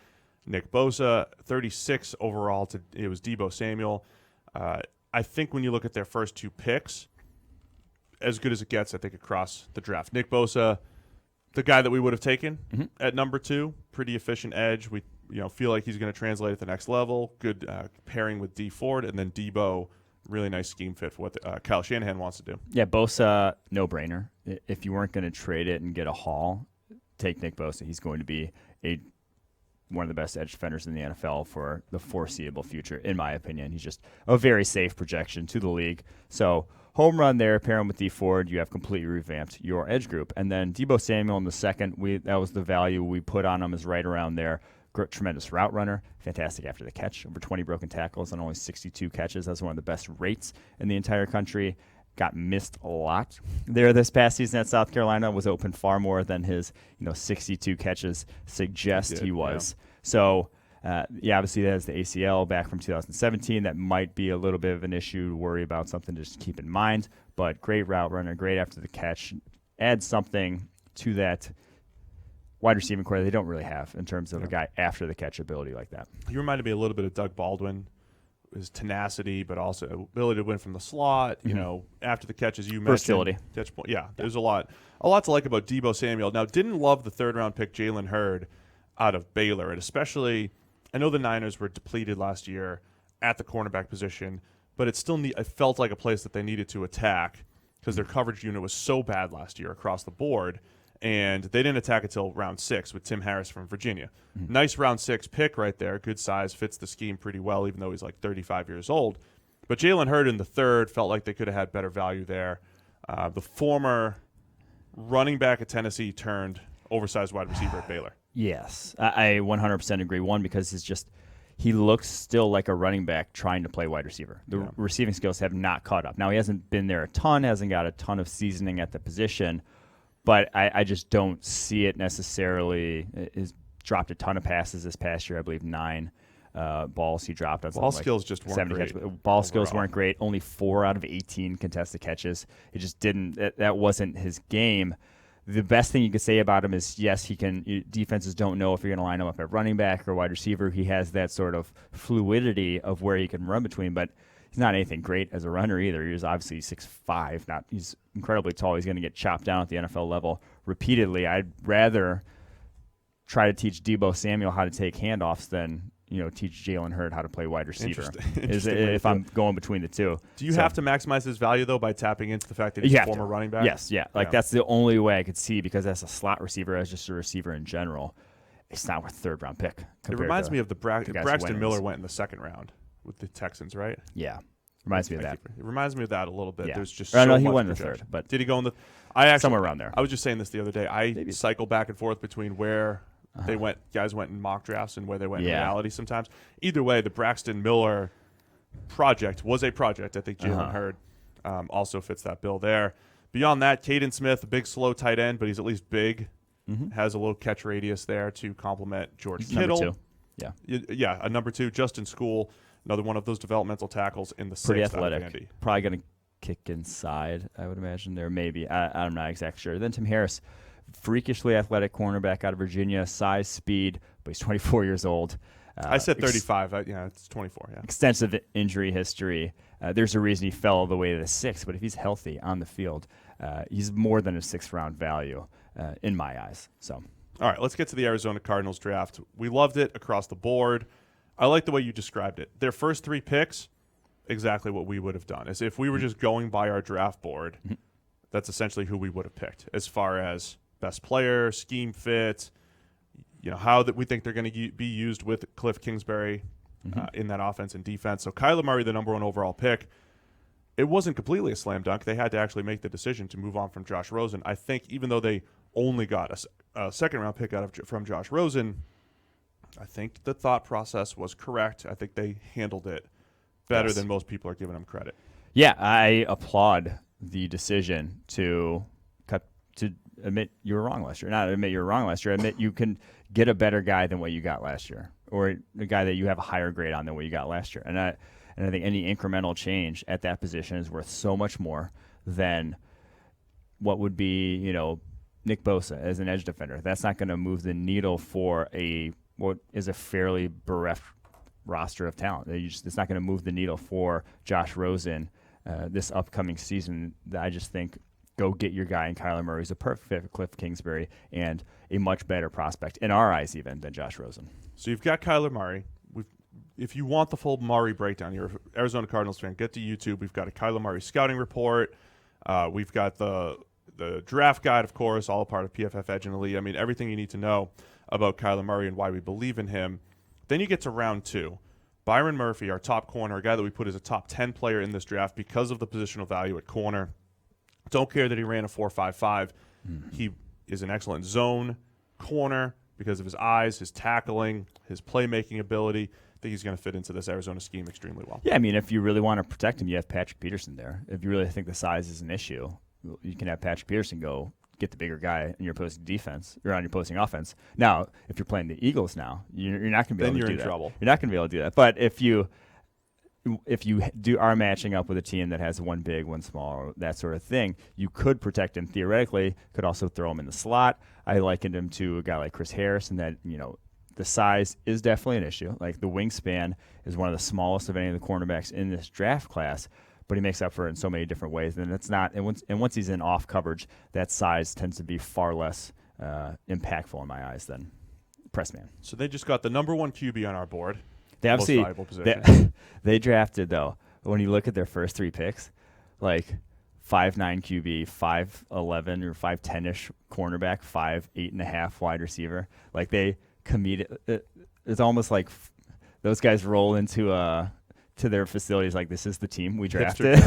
Nick Bosa, 36 overall. It was Deebo Samuel. I think when you look at their first 2 picks, as good as it gets, I think, across the draft. Nick Bosa, the guy that we would have taken at number 2, pretty efficient edge. We feel like he's going to translate at the next level. Good pairing with D Ford, and then Deebo, really nice scheme fit for what Kyle Shanahan wants to do. Yeah, Bosa, no-brainer. If you weren't going to trade it and get a haul, take Nick Bosa. He's going to be one of the best edge defenders in the NFL for the foreseeable future, in my opinion. He's just a very safe projection to the league. So home run there, pair him with D Ford. You have completely revamped your edge group. And then Deebo Samuel in the 2nd, that was the value we put on him, is right around there. Tremendous route runner, fantastic after the catch, over 20 broken tackles on only 62 catches. That's one of the best rates in the entire country. Got missed a lot there this past season at South Carolina. Was open far more than his 62 catches suggest he was. Yeah. So, obviously that is the ACL back from 2017. That might be a little bit of an issue to worry about, something to just keep in mind. But great route runner, great after the catch. Add something to that wide receiving core they don't really have in terms of a guy after the catch ability like that. He reminded me a little bit of Doug Baldwin, his tenacity, but also ability to win from the slot. After the catch, as you mentioned, versatility. There's a lot to like about Deebo Samuel. Now, didn't love the 3rd round pick Jalen Hurd out of Baylor, and especially I know the Niners were depleted last year at the cornerback position, but it felt like a place that they needed to attack because their coverage unit was so bad last year across the board. And they didn't attack until round 6 with Tim Harris from Virginia. Nice round 6 pick right there. Good size, fits the scheme pretty well, even though he's like 35 years old. But Jalen Hurd in the 3rd felt like they could have had better value there. The former running back at Tennessee turned oversized wide receiver at Baylor. Yes, I 100% agree. One, because he looks still like a running back trying to play wide receiver. The receiving skills have not caught up. Now, he hasn't been there a ton, hasn't got a ton of seasoning at the position, but I just don't see it necessarily. He's dropped a ton of passes this past year. I believe 9 balls he dropped. On ball skills just weren't great. Ball skills weren't great. Only 4 out of 18 contested catches. It just didn't. That wasn't his game. The best thing you could say about him is, yes, he can. Defenses don't know if you're going to line him up at running back or wide receiver. He has that sort of fluidity of where he can run between, but he's not anything great as a runner either. He's obviously 6'5". He's incredibly tall. He's going to get chopped down at the NFL level repeatedly. I'd rather try to teach Deebo Samuel how to take handoffs than teach Jalen Hurd how to play wide receiver. If I'm going between the two. Do you have to maximize his value though by tapping into the fact that he's a former running back? Yes, that's the only way I could see, because as a slot receiver, as just a receiver in general, it's not worth 3rd round pick. It reminds me of Braxton Miller went in the 2nd round with the Texans, right? Yeah. Reminds me of that. It reminds me of that a little bit. Yeah. There's just no, so he much won the projection. third, but did he go in the? I actually somewhere around there. I was just saying this the other day. I cycle back and forth between where they went. Guys went in mock drafts and where they went in reality. Sometimes. Either way, the Braxton Miller project was a project. I think Jalen Hurd also fits that bill there. Beyond that, Caden Smith, a big slow tight end, but he's at least big. Has a little catch radius there to complement George Kittle. Number 2. Yeah, a number 2. Justin School, another one of those developmental tackles in the Pretty 6th. athletic. Probably going to kick inside, I would imagine. There maybe. I'm not exactly sure. Then Tim Harris, freakishly athletic cornerback out of Virginia, size, speed, but he's 24 years old. I said 35. It's 24. Yeah. Extensive injury history. There's a reason he fell all the way to the 6th, but if he's healthy on the field, he's more than a 6th-round value in my eyes. So, all right, let's get to the Arizona Cardinals draft. We loved it across the board. I like the way you described it. Their first 3 picks, exactly what we would have done. As if we were just going by our draft board, that's essentially who we would have picked as far as best player, scheme fit, how that we think they're going to be used with Cliff Kingsbury in that offense and defense. So Kyler Murray, the number 1 overall pick, it wasn't completely a slam dunk. They had to actually make the decision to move on from Josh Rosen. I think even though they only got a second-round pick from Josh Rosen, I think the thought process was correct. I think they handled it better than most people are giving them credit. Yeah, I applaud the decision to admit you were wrong last year. Not admit you were wrong last year. Admit you can get a better guy than what you got last year, or a guy that you have a higher grade on than what you got last year. And I think any incremental change at that position is worth so much more than what would be, Nick Bosa as an edge defender. That's not going to move the needle for what is a fairly bereft roster of talent. It's not going to move the needle for Josh Rosen this upcoming season. I just think go get your guy in Kyler Murray. He's a perfect fit for Cliff Kingsbury and a much better prospect, in our eyes even, than Josh Rosen. So you've got Kyler Murray. If you want the full Murray breakdown, you're an Arizona Cardinals fan, get to YouTube. We've got a Kyler Murray scouting report. We've got the draft guide, of course, all a part of PFF Edge and Elite. I mean, everything you need to know about Kyler Murray and why we believe in him. Then you get to round 2. Byron Murphy, our top corner, a guy that we put as a top 10 player in this draft because of the positional value at corner. Don't care that he ran a 4.55. He is an excellent zone corner because of his eyes, his tackling, his playmaking ability. I think he's going to fit into this Arizona scheme extremely well. Yeah, I mean, if you really want to protect him, you have Patrick Peterson there. If you really think the size is an issue, you can have Patrick Peterson go get the bigger guy in your opposing defense or on your opposing offense. Now, if you're playing the Eagles now, you're not going to be able to do that. Then you're in trouble. You're not going to be able to do that. But if you are matching up with a team that has one big, one small, that sort of thing, you could protect him theoretically. Could also throw him in the slot. I likened him to a guy like Chris Harris, and that the size is definitely an issue. Like the wingspan is one of the smallest of any of the cornerbacks in this draft class, but he makes up for it in so many different ways. And it's not. And once he's in off coverage, that size tends to be far less impactful in my eyes than press man. So they just got the number 1 QB on our board. They obviously most valuable position. They drafted, though, when you look at their first 3 picks, like 5'9" QB, 5'11" or 5'10"-ish cornerback, 5'8.5" wide receiver. Like they committed. It's almost like those guys roll into to their facilities like this is the team we drafted.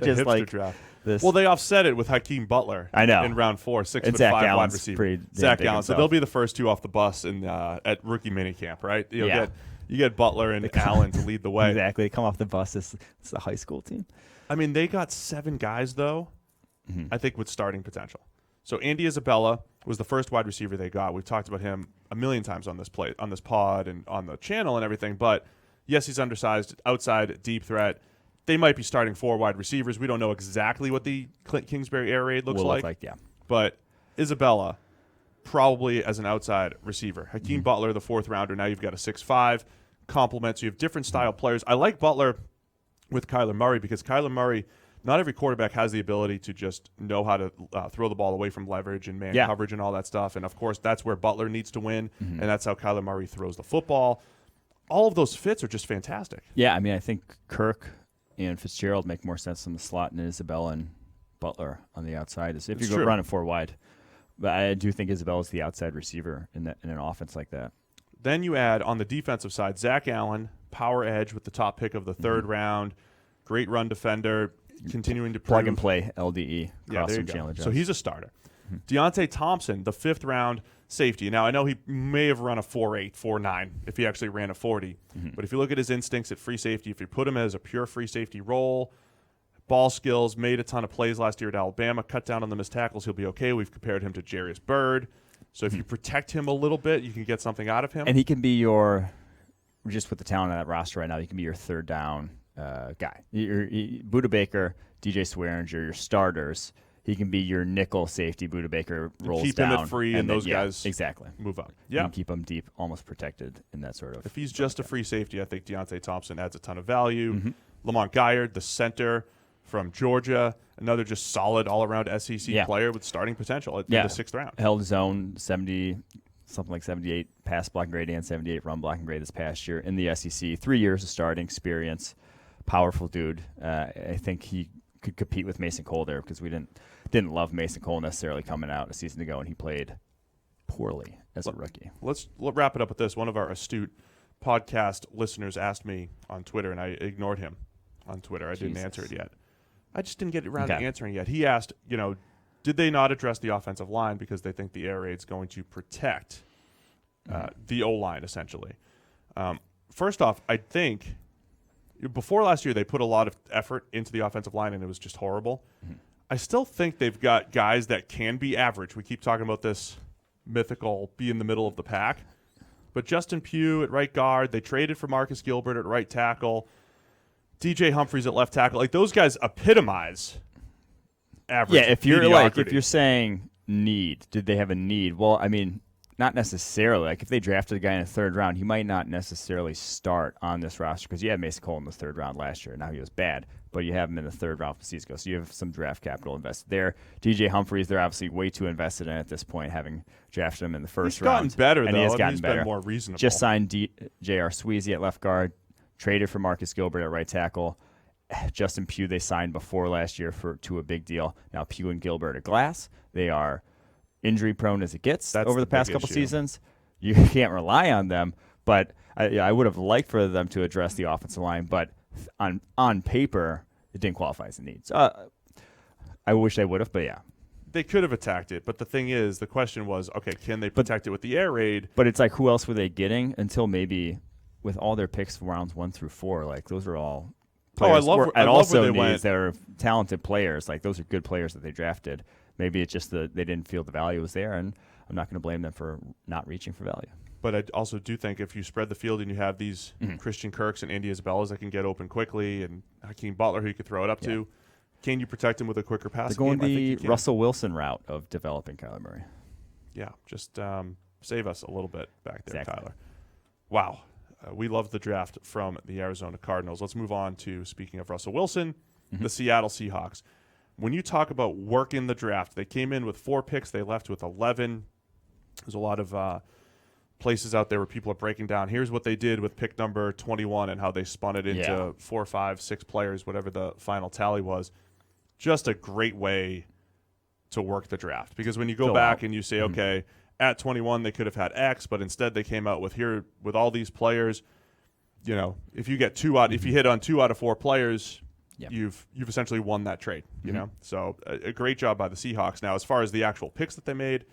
Just like draft. This. Well, they offset it with Hakeem Butler. I know. In round 4, 6'5" wide receiver. Zach Allen. So they'll be the first 2 off the bus at rookie minicamp, right? You get Butler and Allen to lead the way. Exactly. They come off the bus. It's a high school team. I mean, they got 7 guys, though, I think, with starting potential. So Andy Isabella was the first wide receiver they got. We've talked about him a million times on this pod and on the channel and everything. But, yes, he's undersized, outside, deep threat. They might be starting 4 wide receivers. We don't know exactly what the Clint Kingsbury air raid looks like. Yeah. But Isabella, probably as an outside receiver. Hakeem Butler, the 4th rounder. Now you've got a 6'5". Complements. You have different style players. I like Butler with Kyler Murray because Kyler Murray, not every quarterback has the ability to just know how to throw the ball away from leverage and man coverage and all that stuff. And, of course, that's where Butler needs to win, and that's how Kyler Murray throws the football. All of those fits are just fantastic. Yeah, I mean, I think Kirk and Fitzgerald make more sense in the slot than Isabella and Butler on the outside. If you go running 4 wide. But I do think Isabella's the outside receiver in an offense like that. Then you add, on the defensive side, Zach Allen, power edge with the top pick of the third round. Great run defender, continuing to plug and play LDE. Yeah, there you go. So he's a starter. Deontay Thompson, the 5th round safety. Now, I know he may have run a 4.8, 4.9 if he actually ran a 40. But if you look at his instincts at free safety, if you put him as a pure free safety role, ball skills, made a ton of plays last year at Alabama, cut down on the missed tackles, he'll be okay. We've compared him to Jarius Byrd. So if you protect him a little bit, you can get something out of him. And he can be your, just with the talent on that roster right now, he can be your third down guy. Budda Baker, DJ Swearinger, your starters. He can be your nickel safety. Budda Baker rolls keep down. Keep him at free, and those guys exactly move up. Yeah. You can keep him deep, almost protected in that sort of. If he's just a free safety, I think Deontay Thompson adds a ton of value. Lamont Gaillard, the center from Georgia, another just solid all-around SEC player with starting potential in the 6th round. Held zone 70, something like 78 pass blocking grade and 78 run blocking grade this past year in the SEC. 3 years of starting experience. Powerful dude. I think he could compete with Mason Cole there because we didn't love Mason Cole necessarily coming out a season ago, and he played poorly as a rookie. Let's wrap it up with this. One of our astute podcast listeners asked me on Twitter, and I ignored him on Twitter. I didn't answer it yet. I just didn't get around to answering yet. He asked, did they not address the offensive line because they think the air raid's going to protect the O-line, essentially? First off, I think before last year they put a lot of effort into the offensive line, and it was just horrible. I still think they've got guys that can be average. We keep talking about this mythical be in the middle of the pack. But Justin Pugh at right guard, they traded for Marcus Gilbert at right tackle, DJ Humphries at left tackle. Like, those guys epitomize average. Yeah, if you're saying need, did they have a need? Well, I mean, not necessarily. Like, if they drafted a guy in the 3rd round, he might not necessarily start on this roster because you had Mason Cole in the 3rd round last year. Now he was bad, but you have him in the 3rd round from season ago, so you have some draft capital invested there. DJ Humphries, they're obviously way too invested in at this point, having drafted him in the 1st round. He's gotten better, and though. He has gotten he's better. Been more reasonable. Just signed J.R. Sweezy at left guard, traded for Marcus Gilbert at right tackle. Justin Pugh they signed before last year to a big deal. Now Pugh and Gilbert are glass. They are injury prone as it gets over the past couple seasons. You can't rely on them, but I would have liked for them to address the offensive line, but on paper, it didn't qualify as a need. So, I wish they would have, but yeah. They could have attacked it, but the thing is, the question was, okay, can they protect it with the air raid? But it's like, who else were they getting until maybe with all their picks rounds 1 through 4, like those are all players. I love where they went. They're talented players. Like, those are good players that they drafted. Maybe it's just they didn't feel the value was there, and I'm not going to blame them for not reaching for value. But I also do think if you spread the field and you have these Christian Kirks and Andy Isabellas that can get open quickly, and Hakeem Butler who you could throw it up to, can you protect him with a quicker pass? They're going the Russell Wilson route of developing Kyler Murray. Yeah, just save us a little bit back there, exactly. Tyler. Wow. We love the draft from the Arizona Cardinals. Let's move on to, speaking of Russell Wilson, the Seattle Seahawks. When you talk about working the draft, they came in with 4 picks. They left with 11. There's a lot of places out there where people are breaking down. Here's what they did with pick number 21 and how they spun it into 4, 5, 6 players, whatever the final tally was. Just a great way to work the draft. Because when you go back and you say, okay, at 21 they could have had X, but instead they came out with here with all these players. You know, if you get if you hit on 2 out of 4 players, you've essentially won that trade. You know, so a great job by the Seahawks. Now, as far as the actual picks that they made,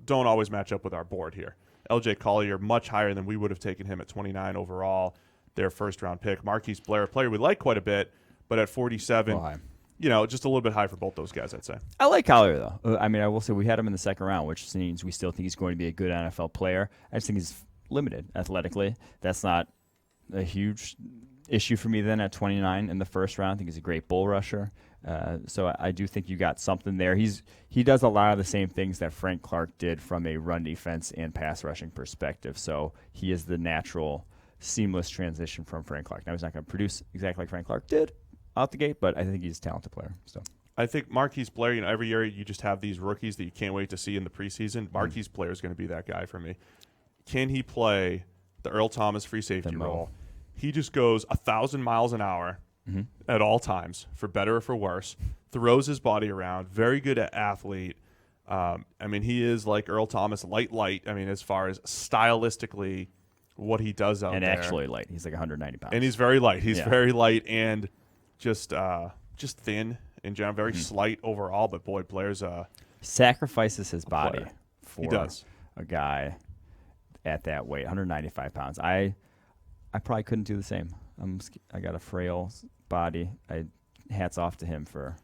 don't always match up with our board here. LJ Collier, much higher than we would have taken him at 29 overall, their first-round pick. Marquise Blair, a player we like quite a bit, but at 47, you know, just a little bit high for both those guys, I'd say. I like Collier, though. I mean, I will say we had him in the 2nd round, which means we still think he's going to be a good NFL player. I just think he's limited athletically. That's not a huge issue for me then at 29 in the 1st round. I think he's a great bull rusher. So I do think you got something there. He does a lot of the same things that Frank Clark did from a run defense and pass rushing perspective. So he is the natural, seamless transition from Frank Clark. Now, he's not going to produce exactly like Frank Clark did out the gate, but I think he's a talented player. So I think Marquise Blair, you know, every year you just have these rookies that you can't wait to see in the preseason. Marquise Blair is going to be that guy for me. Can he play the Earl Thomas free safety role? He just goes 1,000 miles an hour at all times, for better or for worse, throws his body around, very good at athlete. I mean, he is like Earl Thomas, light. I mean, as far as stylistically, what he does out and there. actually light. He's like 190 pounds. And he's very light. He's Yeah. very light and just thin in general. Very slight overall, but boy, Blair's sacrifices his body player. for He does. a guy at that weight, 195 pounds. I probably couldn't do the same. I got a frail body. Hats off to him for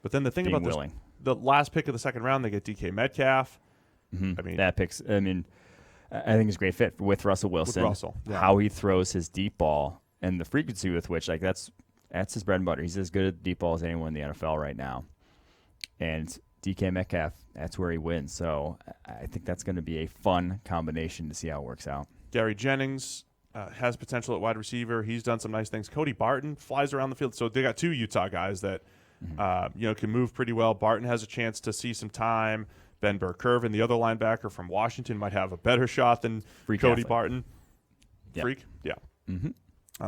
But then the thing being about willing. the last pick of the second round, they get DK Metcalf. I mean, I think it's a great fit with Russell Wilson. Russell, yeah. How he throws his deep ball and the frequency with which, like that's his bread and butter. He's as good at deep ball as anyone in the NFL right now. And DK Metcalf, that's where he wins. So I think that's going to be a fun combination to see how it works out. Gary Jennings has potential at wide receiver. He's done some nice things. Cody Barton flies around the field. So they got two Utah guys that can move pretty well. Barton has a chance to see some time. Ben Burr-Kirven, the other linebacker from Washington, might have a better shot than Freak Cody athlete. Barton. Yep. Freak? Yeah.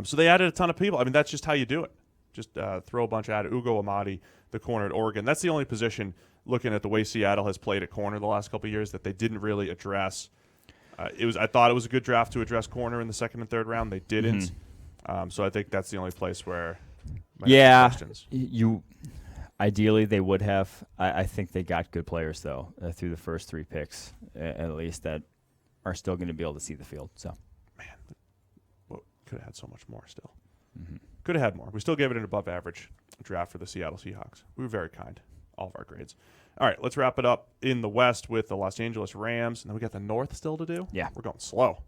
So they added a ton of people. I mean, that's just how you do it. Just throw a bunch at it. Ugo Amadi, the corner at Oregon. That's the only position, looking at the way Seattle has played at corner the last couple of years, that they didn't really address. I thought it was a good draft to address corner in the second and third round. They didn't. So I think that's the only place where I have some questions. Ideally, they would have. I think they got good players, though, through the first three picks, at least, that are still going to be able to see the field. So, Could have had so much more still. Could have had more. We still gave it an above average draft for the Seattle Seahawks. We were very kind. All of our grades. All right, let's wrap it up in the West with the Los Angeles Rams. And then we got the North still to do. Yeah. We're going slow.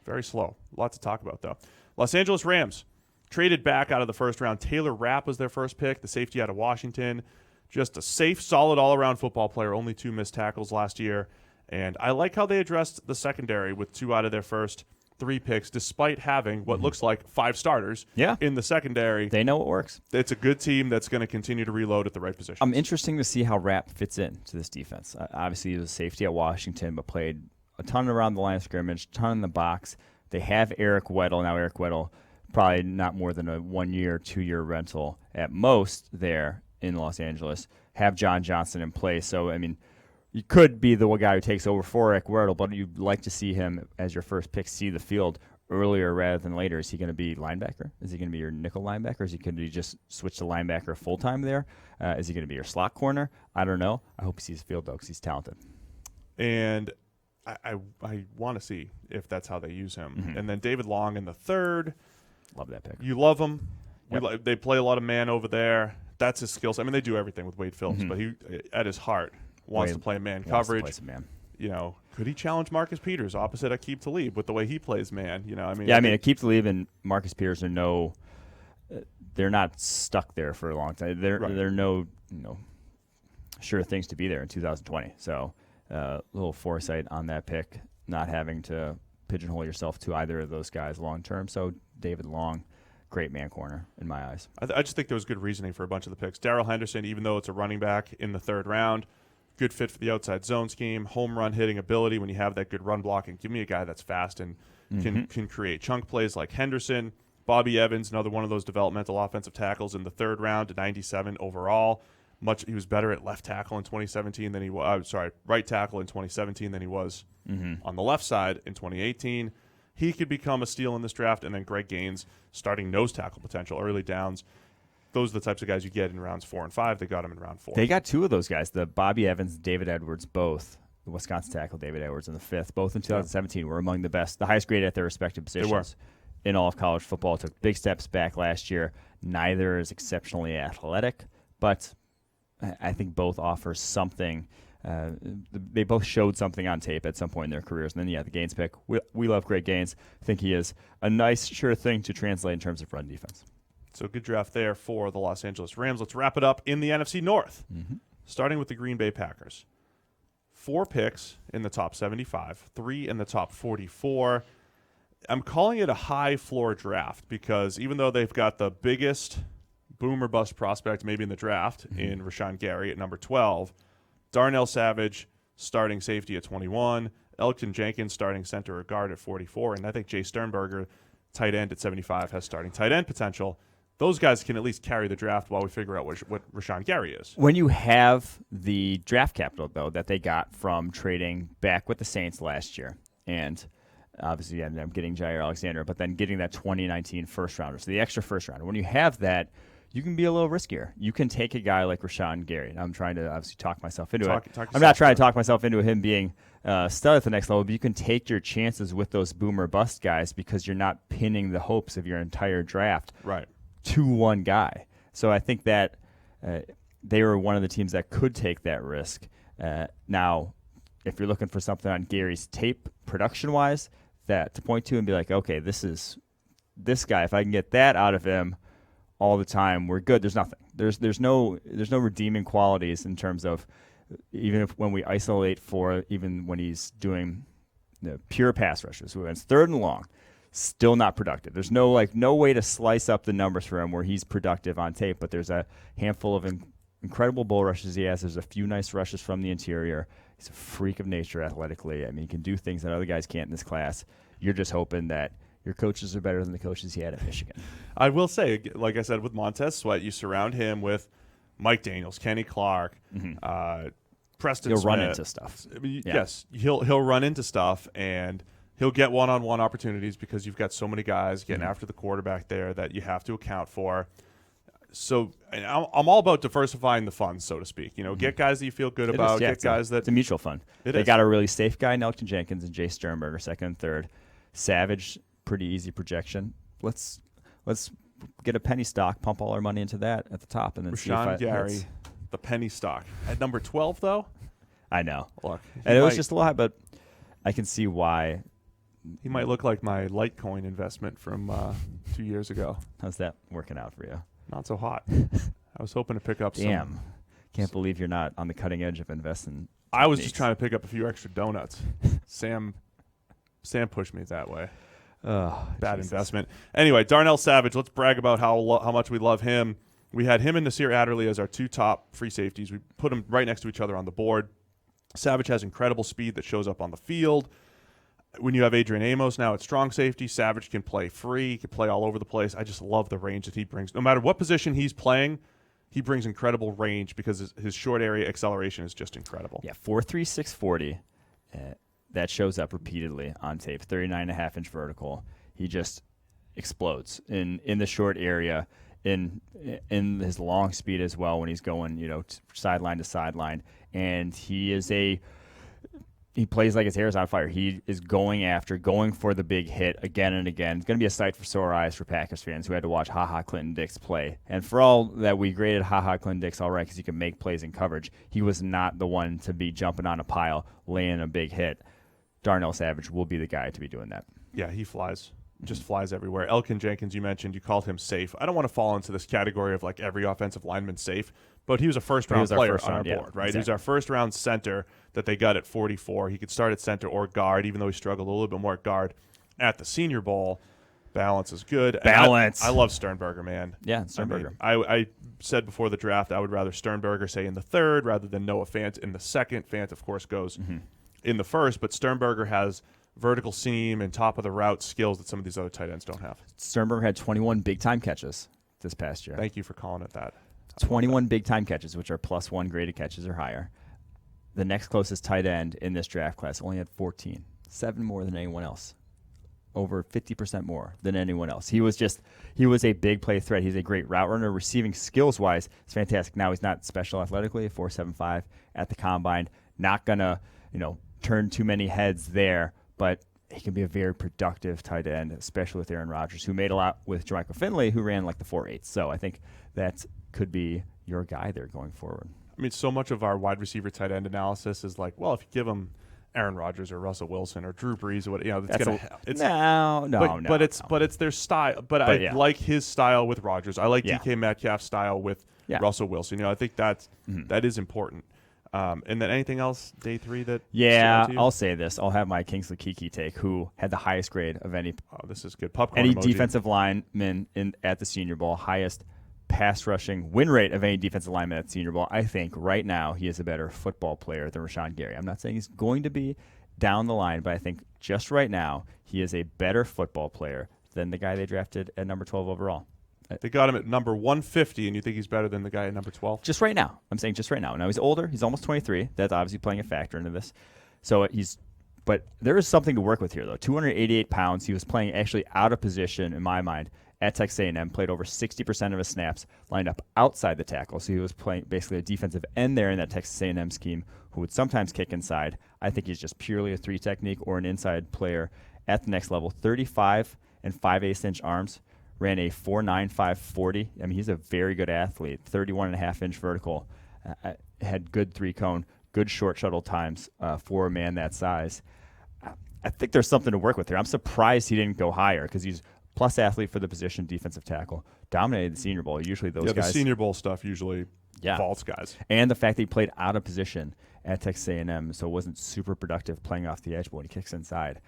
Very slow. Lots to talk about, though. Los Angeles Rams traded back out of the first round. Taylor Rapp was their first pick, the safety out of Washington. Just a safe, solid, all-around football player. Only 2 missed tackles last year. And I like how they addressed the secondary with 2 out of their first 3 picks, despite having what looks like 5 starters in the secondary. they know it works. It's a good team that's going to continue to reload at the right position. Interesting to see how Rapp fits into this defense. Obviously, he was a safety at Washington, but played a ton around the line of scrimmage, a ton in the box. They have Eric Weddle. Now, Eric Weddle, probably not more than a 1-year, 2-year rental at most there in Los Angeles. Have John Johnson in place. So, I mean, you could be the guy who takes over for Eric Weddle, but you'd like to see him as your first pick see the field earlier rather than later. Is he going to be linebacker? Is he going to be your nickel linebacker? Is he going to just switch to linebacker full-time there? Is he going to be your slot corner? I don't know. I hope he sees the field, though, because he's talented. And I want to see if that's how they use him. And then David Long in the third. Love that pick. You love him. Yep. They play a lot of man over there. That's his skills. I mean, they do everything with Wade Phillips, but he, at his heart, wants to play man coverage. Wants to play some man. You know, could he challenge Marcus Peters opposite Aqib Talib with the way he plays man? You know, I mean, Aqib Talib and Marcus Peters are they're not stuck there for a long time. They're no sure things to be there in 2020. So a little foresight on that pick, not having to pigeonhole yourself to either of those guys long term. So David Long, great man corner in my eyes. I just think there was good reasoning for a bunch of the picks. Darrell Henderson, even though it's a running back in the third round, good fit for the outside zone scheme, home run hitting ability when you have that good run blocking. Give me a guy that's fast and can create chunk plays like Henderson. Bobby Evans, another one of those developmental offensive tackles in the third round to 97 overall. He was better at left tackle in 2017 than he was. Right tackle in 2017 than he was on the left side in 2018. He could become a steal in this draft. And then Greg Gaines, starting nose tackle potential, early downs. Those are the types of guys you get in rounds 4 and 5. They got him in round 4. They got 2 of those guys, the Bobby Evans, David Edwards, both. The Wisconsin tackle, David Edwards, in the 5th, both in 2017, were among the best, the highest grade at their respective positions in all of college football. Took big steps back last year. Neither is exceptionally athletic, but I think both offer something. They both showed something on tape at some point in their careers. And then, the Gaines pick. We love Greg Gaines. I think he is a nice, sure thing to translate in terms of run defense. So good draft there for the Los Angeles Rams. Let's wrap it up in the NFC North, starting with the Green Bay Packers. 4 picks in the top 75, 3 in the top 44. I'm calling it a high floor draft because even though they've got the biggest boom or bust prospect maybe in the draft in Rashawn Gary at number 12, Darnell Savage starting safety at 21, Elgton Jenkins starting center or guard at 44, and I think Jay Sternberger, tight end at 75, has starting tight end potential. Those guys can at least carry the draft while we figure out what Rashawn Gary is. When you have the draft capital, though, that they got from trading back with the Saints last year, and Obviously, you ended up getting Jair Alexander, but then getting that 2019 first rounder. So the extra first rounder. When you have that, you can be a little riskier. You can take a guy like Rashawn Gary. And I'm trying to obviously talk myself into it. I'm not trying to talk myself into him being stud at the next level, but you can take your chances with those boomer bust guys because you're not pinning the hopes of your entire draft to one guy. So I think that they were one of the teams that could take that risk. Now, if you're looking for something on Gary's tape production-wise, that to point to and be like, okay, this guy, if I can get that out of him all the time, we're good. There's nothing. There's no redeeming qualities in terms of even when we isolate for even when he's doing the pure pass rushes, when it's third and long, still not productive. There's no way to slice up the numbers for him where he's productive on tape, but there's a handful of incredible bull rushes he has. There's a few nice rushes from the interior. He's a freak of nature athletically. I mean, he can do things that other guys can't in this class. You're just hoping that your coaches are better than the coaches he had at Michigan. I will say, like I said, with Montez Sweat, you surround him with Mike Daniels, Kenny Clark, Preston Smith. He'll run into stuff. Yes, he'll run into stuff, and he'll get one-on-one opportunities because you've got so many guys getting after the quarterback there that you have to account for. So and I'm all about diversifying the funds, so to speak. Get guys that you feel good about. Get guys that it's a mutual fund. They got a really safe guy, Nelson Jenkins, and Jay Sternberger, second and third. Savage, pretty easy projection. Let's get a penny stock, pump all our money into that at the top, and then Rashawn Gary, the penny stock at number 12, though. I know. Look, and it was just a lot, but I can see why. He might look like my Litecoin investment from 2 years ago. How's that working out for you? Not so hot. I was hoping to pick up some. Can't believe you're not on the cutting edge of investing. I was just trying to pick up a few extra donuts. Sam pushed me that way. Bad investment. Anyway, Darnell Savage, let's brag about how much we love him. We had him and Nasir Adderley as our two top free safeties. We put them right next to each other on the board. Savage has incredible speed that shows up on the field. When you have Adrian Amos now at strong safety, Savage can play free. He can play all over the place. I just love the range that he brings. No matter what position he's playing, he brings incredible range because his short area acceleration is just incredible. Yeah, 4.3, 640. That shows up repeatedly on tape. 39.5-inch vertical. He just explodes in the short area, in his long speed as well when he's going, sideline to sideline. And he plays like his hair is on fire. He is going for the big hit again and again. It's going to be a sight for sore eyes for Packers fans who had to watch HaHa Clinton-Dix play. And for all that we graded HaHa Clinton-Dix all right because he could make plays in coverage, he was not the one to be jumping on a pile, laying a big hit. Darnell Savage will be the guy to be doing that. Yeah, he flies. Just flies everywhere. Elkin Jenkins, you mentioned, you called him safe. I don't want to fall into this category of like every offensive lineman safe, but he was a first-round player on our board, right? Exactly. He was our first-round center that they got at 44. He could start at center or guard, even though he struggled a little bit more at guard. At the Senior Bowl, balance is good. Balance. I love Sternberger, man. Yeah, Sternberger. I said before the draft I would rather Sternberger, say, in the third rather than Noah Fant in the second. Fant, of course, goes in the first, but Sternberger has vertical seam and top of the route skills that some of these other tight ends don't have. Sternberger had 21 big-time catches this past year. Thank you for calling it that. 21 big-time catches, which are +1 graded catches or higher. The next closest tight end in this draft class only had 14, 7 more than anyone else, over 50% more than anyone else. He was a big play threat. He's a great route runner. Receiving skills-wise, it's fantastic. Now he's not special athletically, 4.75 at the combine. Not going to, turn too many heads there, but he can be a very productive tight end, especially with Aaron Rodgers, who made a lot with Jermichael Finley, who ran like the 4.8. So I think that could be your guy there going forward. I mean, so much of our wide receiver tight end analysis is like, well, if you give him Aaron Rodgers or Russell Wilson or Drew Brees or what, it's going to help. But it's their style. But I like his style with Rodgers. I like DK Metcalf's style with Russell Wilson. I think that is important. And then anything else, day 3 that? Yeah, I'll say this. I'll have my Kingsley Keke take, who had the highest grade of any. Oh, this is good. Popcorn any emoji. Defensive lineman at the Senior Bowl, highest pass rushing win rate of any defensive lineman at the Senior Bowl. I think right now he is a better football player than Rashawn Gary. I'm not saying he's going to be down the line, but I think just right now he is a better football player than the guy they drafted at number 12 overall. They got him at number 150, and you think he's better than the guy at number 12? Just right now. I'm saying just right now. Now, he's older. He's almost 23. That's obviously playing a factor into this. So he's But there is something to work with here, though. 288 pounds. He was playing actually out of position, in my mind, at Texas A&M. Played over 60% of his snaps, lined up outside the tackle. So he was playing basically a defensive end there in that Texas A&M scheme who would sometimes kick inside. I think he's just purely a 3 technique or an inside player at the next level. 35 and 5/8 inch arms. Ran a 4.95 40. I mean, he's a very good athlete. 31.5 inch vertical. Had good 3-cone, good short shuttle times for a man that size. I think there's something to work with here. I'm surprised he didn't go higher because he's plus athlete for the position, defensive tackle. Dominated the Senior Bowl. Usually those guys. Yeah, the Senior Bowl stuff usually vaults guys. And the fact that he played out of position at Texas A&M, so wasn't super productive playing off the edge, but when he kicks inside.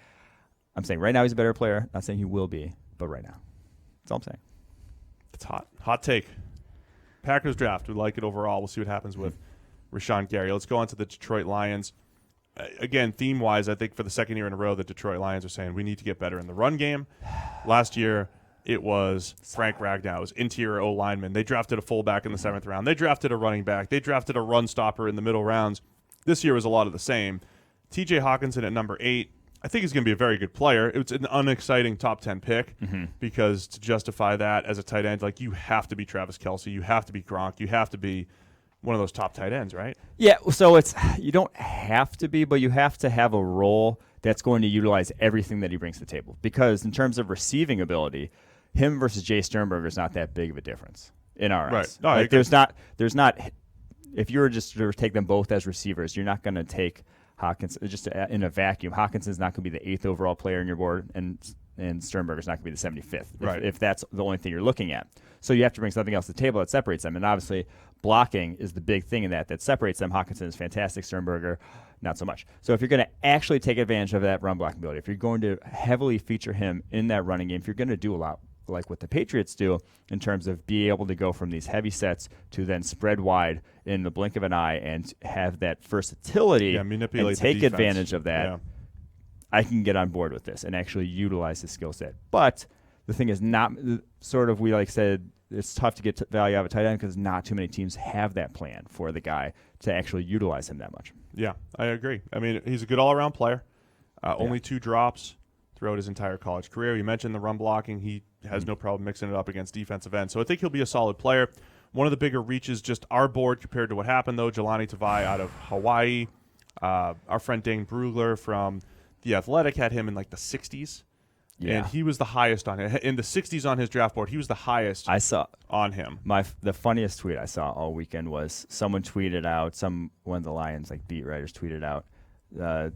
I'm saying right now he's a better player. Not saying he will be, but right now. That's all I'm saying. It's hot. Hot take. Packers draft. We like it overall. We'll see what happens with Rashawn Gary. Let's go on to the Detroit Lions. Again, theme-wise, I think for the second year in a row, the Detroit Lions are saying we need to get better in the run game. Last year, it was Frank Ragnow. It was interior O-lineman. They drafted a fullback in the 7th round. They drafted a running back. They drafted a run stopper in the middle rounds. This year was a lot of the same. T.J. Hawkinson at number 8. I think he's going to be a very good player. It's an unexciting top 10 pick because to justify that as a tight end, like you have to be Travis Kelce, you have to be Gronk, you have to be one of those top tight ends, right? Yeah, so it's you don't have to be, but you have to have a role that's going to utilize everything that he brings to the table. Because in terms of receiving ability, him versus Jay Sternberger is not that big of a difference in our eyes. No, like there's not. If you were just to take them both as receivers, you're not going to take Hawkinson just in a vacuum. Hawkinson's not going to be the 8th overall player in your board, and Sternberger's not going to be the 75th. Right. If that's the only thing you're looking at. So you have to bring something else to the table that separates them. And obviously, blocking is the big thing in that separates them. Hawkinson is fantastic. Sternberger, not so much. So if you're going to actually take advantage of that run blocking ability, if you're going to heavily feature him in that running game, if you're going to do a lot like what the Patriots do in terms of be able to go from these heavy sets to then spread wide in the blink of an eye and have that versatility and take advantage of that, I can get on board with this and actually utilize his skill set. But the thing is not sort of, we like said, it's tough to get value out of a tight end because not too many teams have that plan for the guy to actually utilize him that much. Yeah, I agree. I mean, he's a good all-around player. Only 2 drops throughout his entire college career. You mentioned the run blocking. He has no problem mixing it up against defensive ends. So I think he'll be a solid player. One of the bigger reaches, just our board compared to what happened, though, Jelani Tavai out of Hawaii. Our friend Dane Brugler from The Athletic had him in like the 60s. Yeah. And he was the highest on it. In the 60s on his draft board, he was the highest on him. The funniest tweet I saw all weekend was someone tweeted out, one of the Lions like beat writers tweeted out, the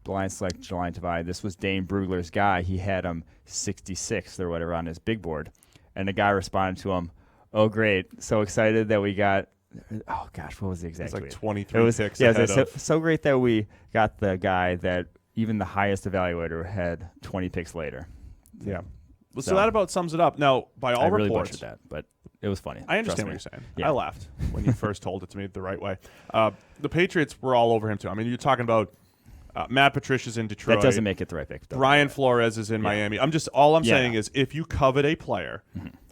Lions select Jelani Tavai. This was Dane Brugler's guy. He had him 66th or whatever on his big board. And the guy responded to him, "Oh, great. So excited that we got – oh, gosh, what was the exact tweet? It's like 23 picks ahead of – so great that we got the guy that even the highest evaluator had 20 picks later." Yeah. So that about sums it up. Now, by all reports – I really butchered that, but it was funny. I understand what you're saying. Yeah. I laughed when you first told it to me the right way. The Patriots were all over him, too. I mean, you're talking about – Matt Patricia's in Detroit. That doesn't make it the right pick. Brian Flores is in Miami. All I'm saying is if you covet a player,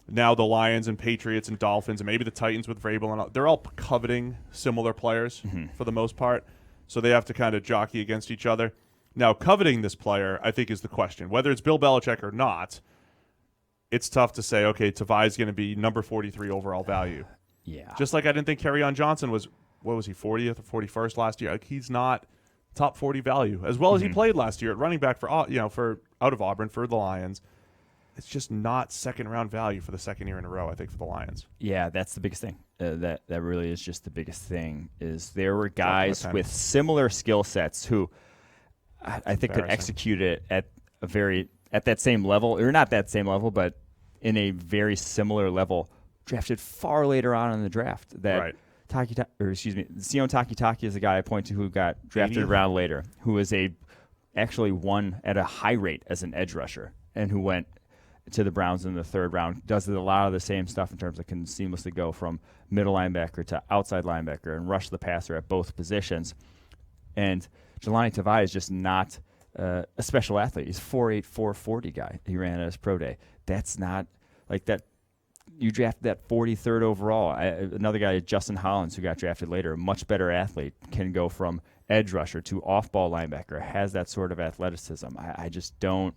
now the Lions and Patriots and Dolphins and maybe the Titans with Vrabel and all, they're all coveting similar players for the most part. So they have to kind of jockey against each other. Now, coveting this player, I think, is the question. Whether it's Bill Belichick or not, it's tough to say, okay, Tavai's going to be number 43 overall value. Yeah. Just like I didn't think Kerryon Johnson was, what was he, 40th or 41st last year? Like, he's not top 40 value, as well as he played last year at running back for out of Auburn for the Lions. It's just not second-round value for the second year in a row, I think, for the Lions. Yeah, that's the biggest thing. That really is just the biggest thing, is there were guys with similar skill sets who I think could execute it at that same level, or not that same level, but in a very similar level, drafted far later on in the draft. Sione Takitaki is the guy I point to who got drafted a round later, who is actually won at a high rate as an edge rusher, and who went to the Browns in the 3rd round, does a lot of the same stuff in terms of can seamlessly go from middle linebacker to outside linebacker and rush the passer at both positions. And Jelani Tavai is just not a special athlete. He's 4'8", 440 guy. He ran at his pro day. That's not like that. you drafted that 43rd overall. Another guy, Justin Hollins, who got drafted later, a much better athlete, can go from edge rusher to off-ball linebacker, has that sort of athleticism. I just don't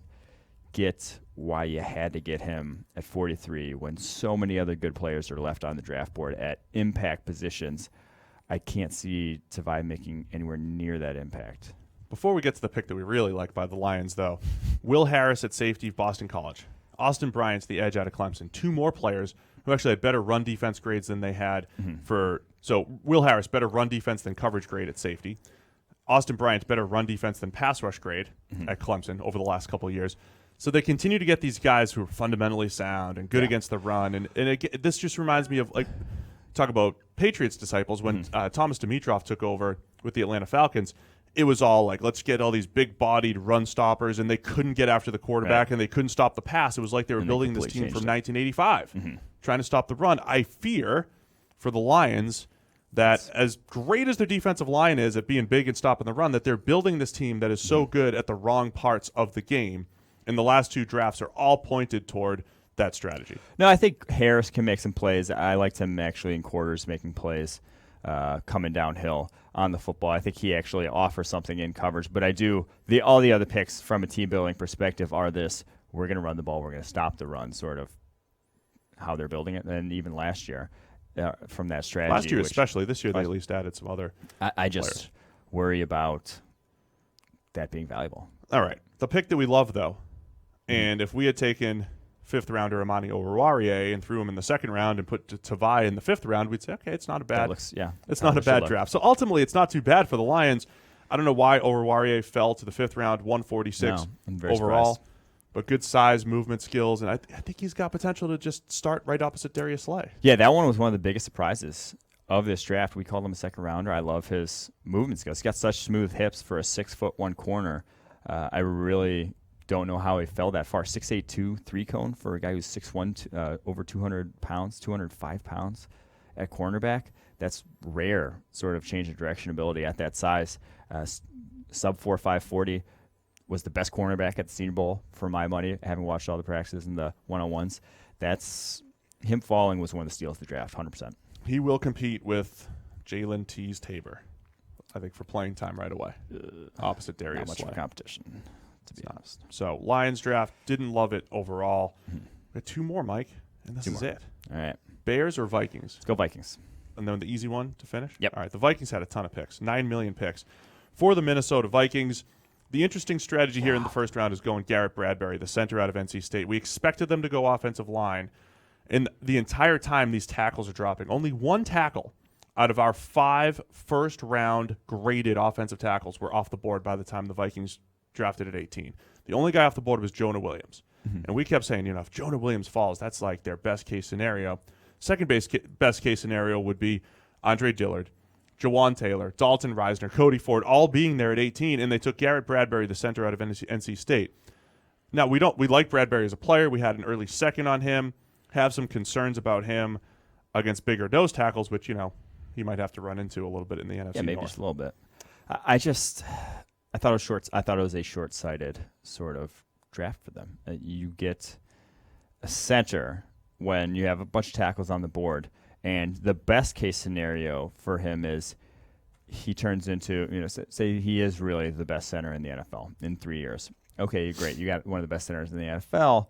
get why you had to get him at 43 when so many other good players are left on the draft board at impact positions. I can't see Tavai making anywhere near that impact. Before we get to the pick that we really like by the Lions, though, Will Harris at safety, Boston College. Austin Bryant's the edge out of Clemson. Two more players who actually had better run defense grades than they had So Will Harris, better run defense than coverage grade at safety. Austin Bryant, better run defense than pass rush grade at Clemson over the last couple of years. So they continue to get these guys who are fundamentally sound and good against the run. And this just reminds me of, like, talk about Patriots disciples. When Thomas Dimitroff took over with the Atlanta Falcons, it was all like, let's get all these big-bodied run stoppers, and they couldn't get after the quarterback, and they couldn't stop the pass. It was like they were building this team from 1985, trying to stop the run. I fear for the Lions that as great as their defensive line is at being big and stopping the run, that they're building this team that is so good at the wrong parts of the game. And the last two drafts are all pointed toward that strategy. No, I think Harris can make some plays. I liked him actually in quarters making plays coming downhill on the football. I think he actually offers something in coverage. But all the other picks from a team building perspective are this: we're going to run the ball, we're going to stop the run, sort of how they're building it. And even last year from that strategy. Last year especially. This year they at least added some other I just worry about that being valuable. All right. The pick that we love, though, and if we had taken fifth-rounder Amani Oruwariye and threw him in the second round and put Tavai in the fifth round, we'd say, okay, it's not a bad it's not a bad draft. So ultimately, it's not too bad for the Lions. I don't know why Oruwariye fell to the fifth round, 146 overall, surprised. But good size, movement skills, and I think he's got potential to just start right opposite Darius Slay. Yeah, that one was one of the biggest surprises of this draft. We called him a second-rounder. I love his movement skills. He's got such smooth hips for a 6'1" corner. I really don't know how he fell that far. 6'8", 3-cone for a guy who's 6'1", over 200 pounds, 205 pounds at cornerback. That's rare sort of change of direction ability at that size. Sub 4.5 40 was the best cornerback at the Senior Bowl for my money, having watched all the practices and the one-on-ones. That's him falling was one of the steals of the draft, 100%. He will compete with Jalen Tease-Tabor, I think, for playing time right away, opposite Darius Not much Slay. of competition, to be honest. So Lions draft, didn't love it overall. We got two more, Mike, and this is it. All right. Bears or Vikings? Let's go Vikings. And then the easy one to finish? Yep. All right, the Vikings had a ton of picks, 9 million picks. For the Minnesota Vikings, the interesting strategy here in the first round is going Garrett Bradbury, the center out of NC State. We expected them to go offensive line, and the entire time these tackles are dropping. Only one tackle out of our 5 first-round graded offensive tackles were off the board by the time the Vikings drafted at 18. The only guy off the board was Jonah Williams. And we kept saying, if Jonah Williams falls, that's like their best-case scenario. Second best-case scenario would be Andre Dillard, Jawan Taylor, Dalton Reisner, Cody Ford, all being there at 18, and they took Garrett Bradbury, the center out of NC State. Now, we like Bradbury as a player. We had an early second on him, have some concerns about him against bigger nose tackles, which, he might have to run into a little bit in the NFC Yeah, maybe North. just a little bit. I thought it was a short-sighted sort of draft for them. You get a center when you have a bunch of tackles on the board, and the best-case scenario for him is he turns into, say he is really the best center in the NFL in 3 years. Okay, great. You got one of the best centers in the NFL.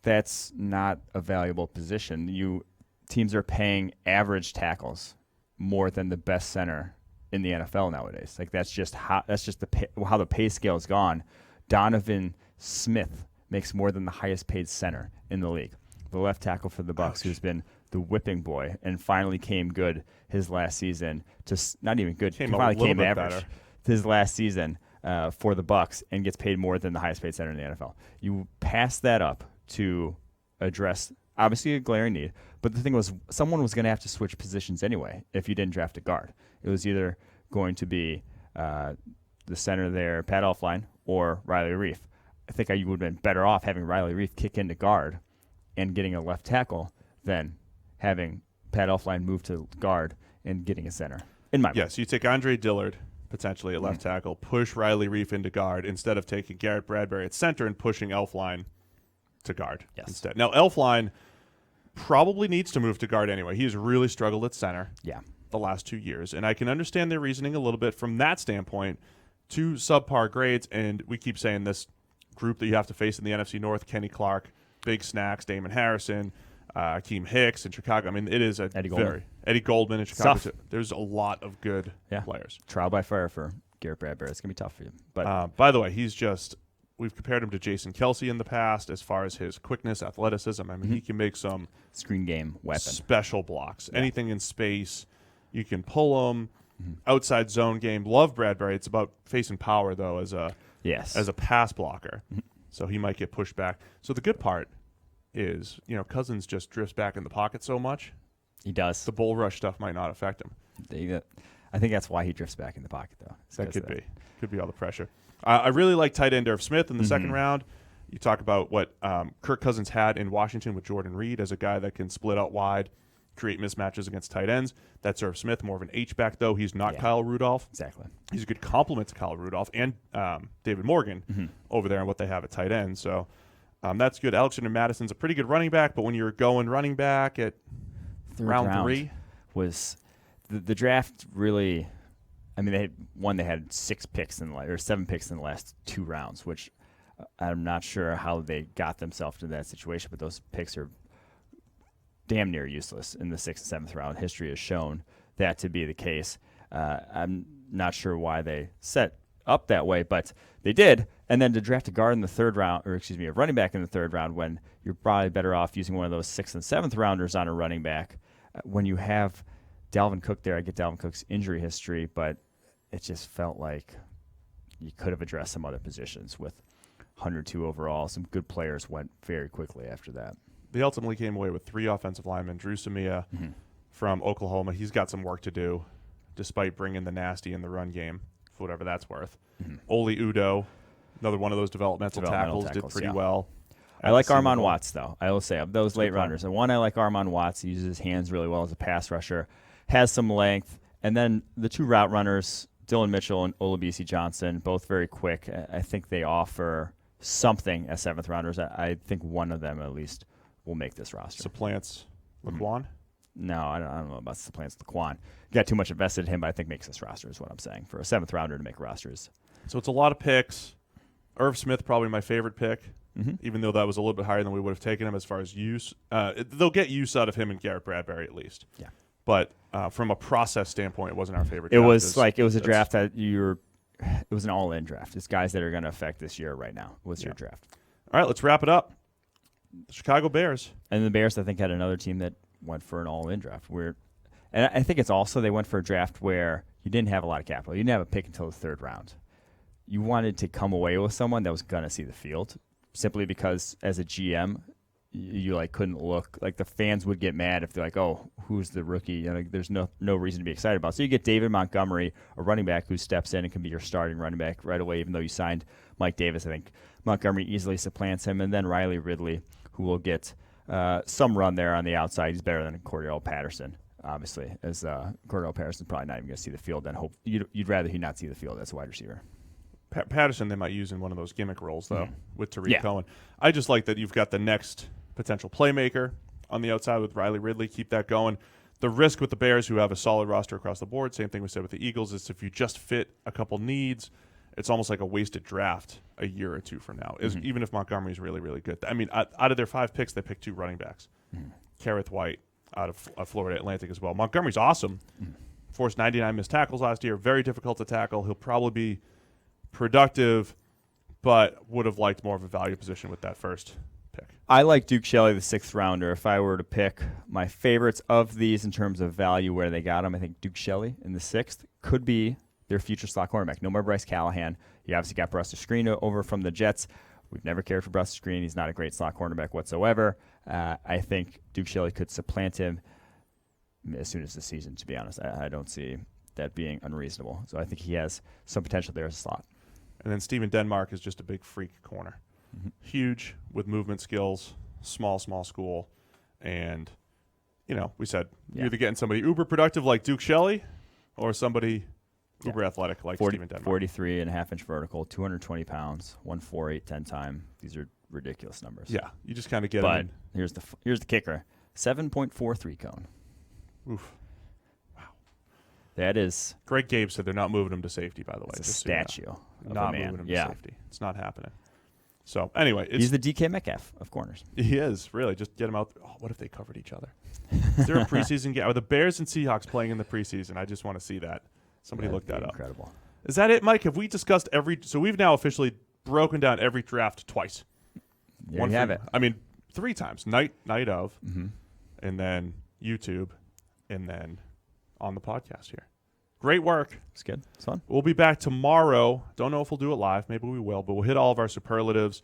That's not a valuable position. Teams are paying average tackles more than the best center in the NFL nowadays. Like that's just how the pay scale has gone. Donovan Smith makes more than the highest paid center in the league. The left tackle for the Bucks, who's been the whipping boy and finally came good his last season. Not even good. He finally came average his last season for the Bucks and gets paid more than the highest paid center in the NFL. You pass that up to address obviously a glaring need, but the thing was someone was going to have to switch positions anyway if you didn't draft a guard. It was either going to be the center there, Pat Elflein, or Riley Reif. I think you would have been better off having Riley Reif kick into guard and getting a left tackle than having Pat Elflein move to guard and getting a center. In my mind. Yes, you take Andre Dillard potentially at left tackle, push Riley Reif into guard instead of taking Garrett Bradbury at center and pushing Elflein to guard instead. Now, Elflein, probably needs to move to guard anyway. He has really struggled at center the last 2 years, and I can understand their reasoning a little bit from that standpoint. 2 subpar grades, and we keep saying this group that you have to face in the NFC North: Kenny Clark, Big Snacks, Damon Harrison, Akeem Hicks in Chicago. I mean, it is Eddie Goldman in Chicago. There's a lot of good players. Trial by fire for Garrett Bradbury. It's gonna be tough for you. But by the way, we've compared him to Jason Kelsey in the past as far as his quickness, athleticism. I mean, he can make some screen game weapon, special blocks. Anything in space, you can pull him. Outside zone game. Love Bradbury. It's about facing power though as a pass blocker. So he might get pushed back. So the good part is, Cousins just drifts back in the pocket so much. He does. The bull rush stuff might not affect him. I think that's why he drifts back in the pocket though. That could be. Could be all the pressure. I really like tight end Irv Smith in the second round. You talk about what Kirk Cousins had in Washington with Jordan Reed as a guy that can split out wide, create mismatches against tight ends. That's Irv Smith, more of an H-back, though. He's not Kyle Rudolph. Exactly. He's a good complement to Kyle Rudolph and David Morgan over there and what they have at tight end. So that's good. Alexander Madison's a pretty good running back, but when you're going running back at round 3. Was the draft really – I mean, they had 6 picks or 7 picks in the last 2 rounds, which I'm not sure how they got themselves to that situation, but those picks are – damn near useless in the 6th and 7th round. History has shown that to be the case. I'm not sure why they set up that way, but they did. And then to draft a guard in the 3rd round, a running back in the 3rd round, when you're probably better off using one of those 6th and 7th rounders on a running back. When you have Dalvin Cook there, I get Dalvin Cook's injury history, but it just felt like you could have addressed some other positions with 102 overall. Some good players went very quickly after that. They ultimately came away with 3 offensive linemen. Drew Samia from Oklahoma. He's got some work to do, despite bringing the nasty in the run game, for whatever that's worth. Oli Udoh, another one of those developmental tackles, did pretty well. I like Armon Watts, though. I will say, of those late runners. And one, I like Armon Watts. He uses his hands really well as a pass rusher, has some length. And then the 2 route runners, Dylan Mitchell and Olabisi Johnson, both very quick. I think they offer something as 7th rounders. I think one of them, at least, will make this roster. Supplants Laquan? No, I don't know about supplants Laquan. Got too much invested in him, but I think makes this roster is what I'm saying. For a 7th rounder to make rosters. So it's a lot of picks. Irv Smith, probably my favorite pick, even though that was a little bit higher than we would have taken him as far as use. They'll get use out of him and Garrett Bradbury at least. Yeah. But from a process standpoint, it wasn't our favorite draft. It was a draft that it was an all-in draft. It's guys that are going to affect this year right now. What's your draft? All right, let's wrap it up. The Chicago Bears. And the Bears, I think, had another team that went for an all-in draft. And I think it's also they went for a draft where you didn't have a lot of capital. You didn't have a pick until the 3rd round. You wanted to come away with someone that was going to see the field, simply because as a GM, you couldn't look. The fans would get mad if they're like, oh, who's the rookie? There's no reason to be excited about. So you get David Montgomery, a running back who steps in and can be your starting running back right away, even though you signed Mike Davis. I think Montgomery easily supplants him. And then Riley Ridley, who will get some run there on the outside. He's better than Cordell Patterson, obviously, as Cordell Patterson's probably not even going to see the field. Then you'd rather he not see the field as a wide receiver. Patterson they might use in one of those gimmick roles, though, with Tariq Cohen. I just like that you've got the next potential playmaker on the outside with Riley Ridley. Keep that going. The risk with the Bears, who have a solid roster across the board, same thing we said with the Eagles, is if you just fit a couple needs, it's almost like a wasted draft a year or 2 from now, even if Montgomery's really, really good. I mean, out of their 5 picks, they picked 2 running backs. Kareth White out of Florida Atlantic as well. Montgomery's awesome. Forced 99 missed tackles last year. Very difficult to tackle. He'll probably be productive, but would have liked more of a value position with that first pick. I like Duke Shelley, the 6th rounder. If I were to pick my favorites of these in terms of value where they got him, I think Duke Shelley in the 6th could be their future slot cornerback. No more Bryce Callahan. You obviously got Buster Skrine over from the Jets. We've never cared for Buster Skrine. He's not a great slot cornerback whatsoever. I think Duke Shelley could supplant him as soon as the season, to be honest. I don't see that being unreasonable. So I think he has some potential there as a slot. And then Steven Denmark is just a big freak corner. Huge with movement skills, small school. And, we said you're either getting somebody uber productive like Duke Shelley or somebody uber athletic like Steven Denmark. 43.5-inch vertical, 220 pounds, 1.48 10 time. These are ridiculous numbers. Yeah, you just kind of get but them in. Here's the kicker. 7.43 cone. Oof. That is Greg Gabe said they're not moving him to safety, by the way. a just so you know. statue of Not a man. moving him Yeah. to safety. It's not happening. So, anyway. He's the DK Metcalf of corners. He is, really. Just get him out. Oh, what if they covered each other? Is there a preseason game? Are the Bears and Seahawks playing in the preseason? I just want to see that. Somebody look that up. Incredible. Is that it, Mike? Have we discussed so we've now officially broken down every draft twice. There you have it. I mean, 3 times. Night of, and then YouTube, and then on the podcast here. Great work. It's good. It's fun. We'll be back tomorrow. Don't know if we'll do it live. Maybe we will, but we'll hit all of our superlatives.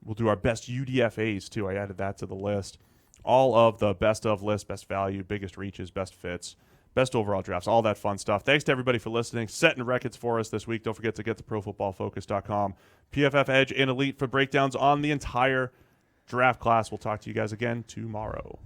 We'll do our best UDFAs, too. I added that to the list. All of the best of lists, best value, biggest reaches, best fits, best overall drafts, all that fun stuff. Thanks to everybody for listening. Setting records for us this week. Don't forget to get to ProFootballFocus.com, PFF Edge, and Elite for breakdowns on the entire draft class. We'll talk to you guys again tomorrow.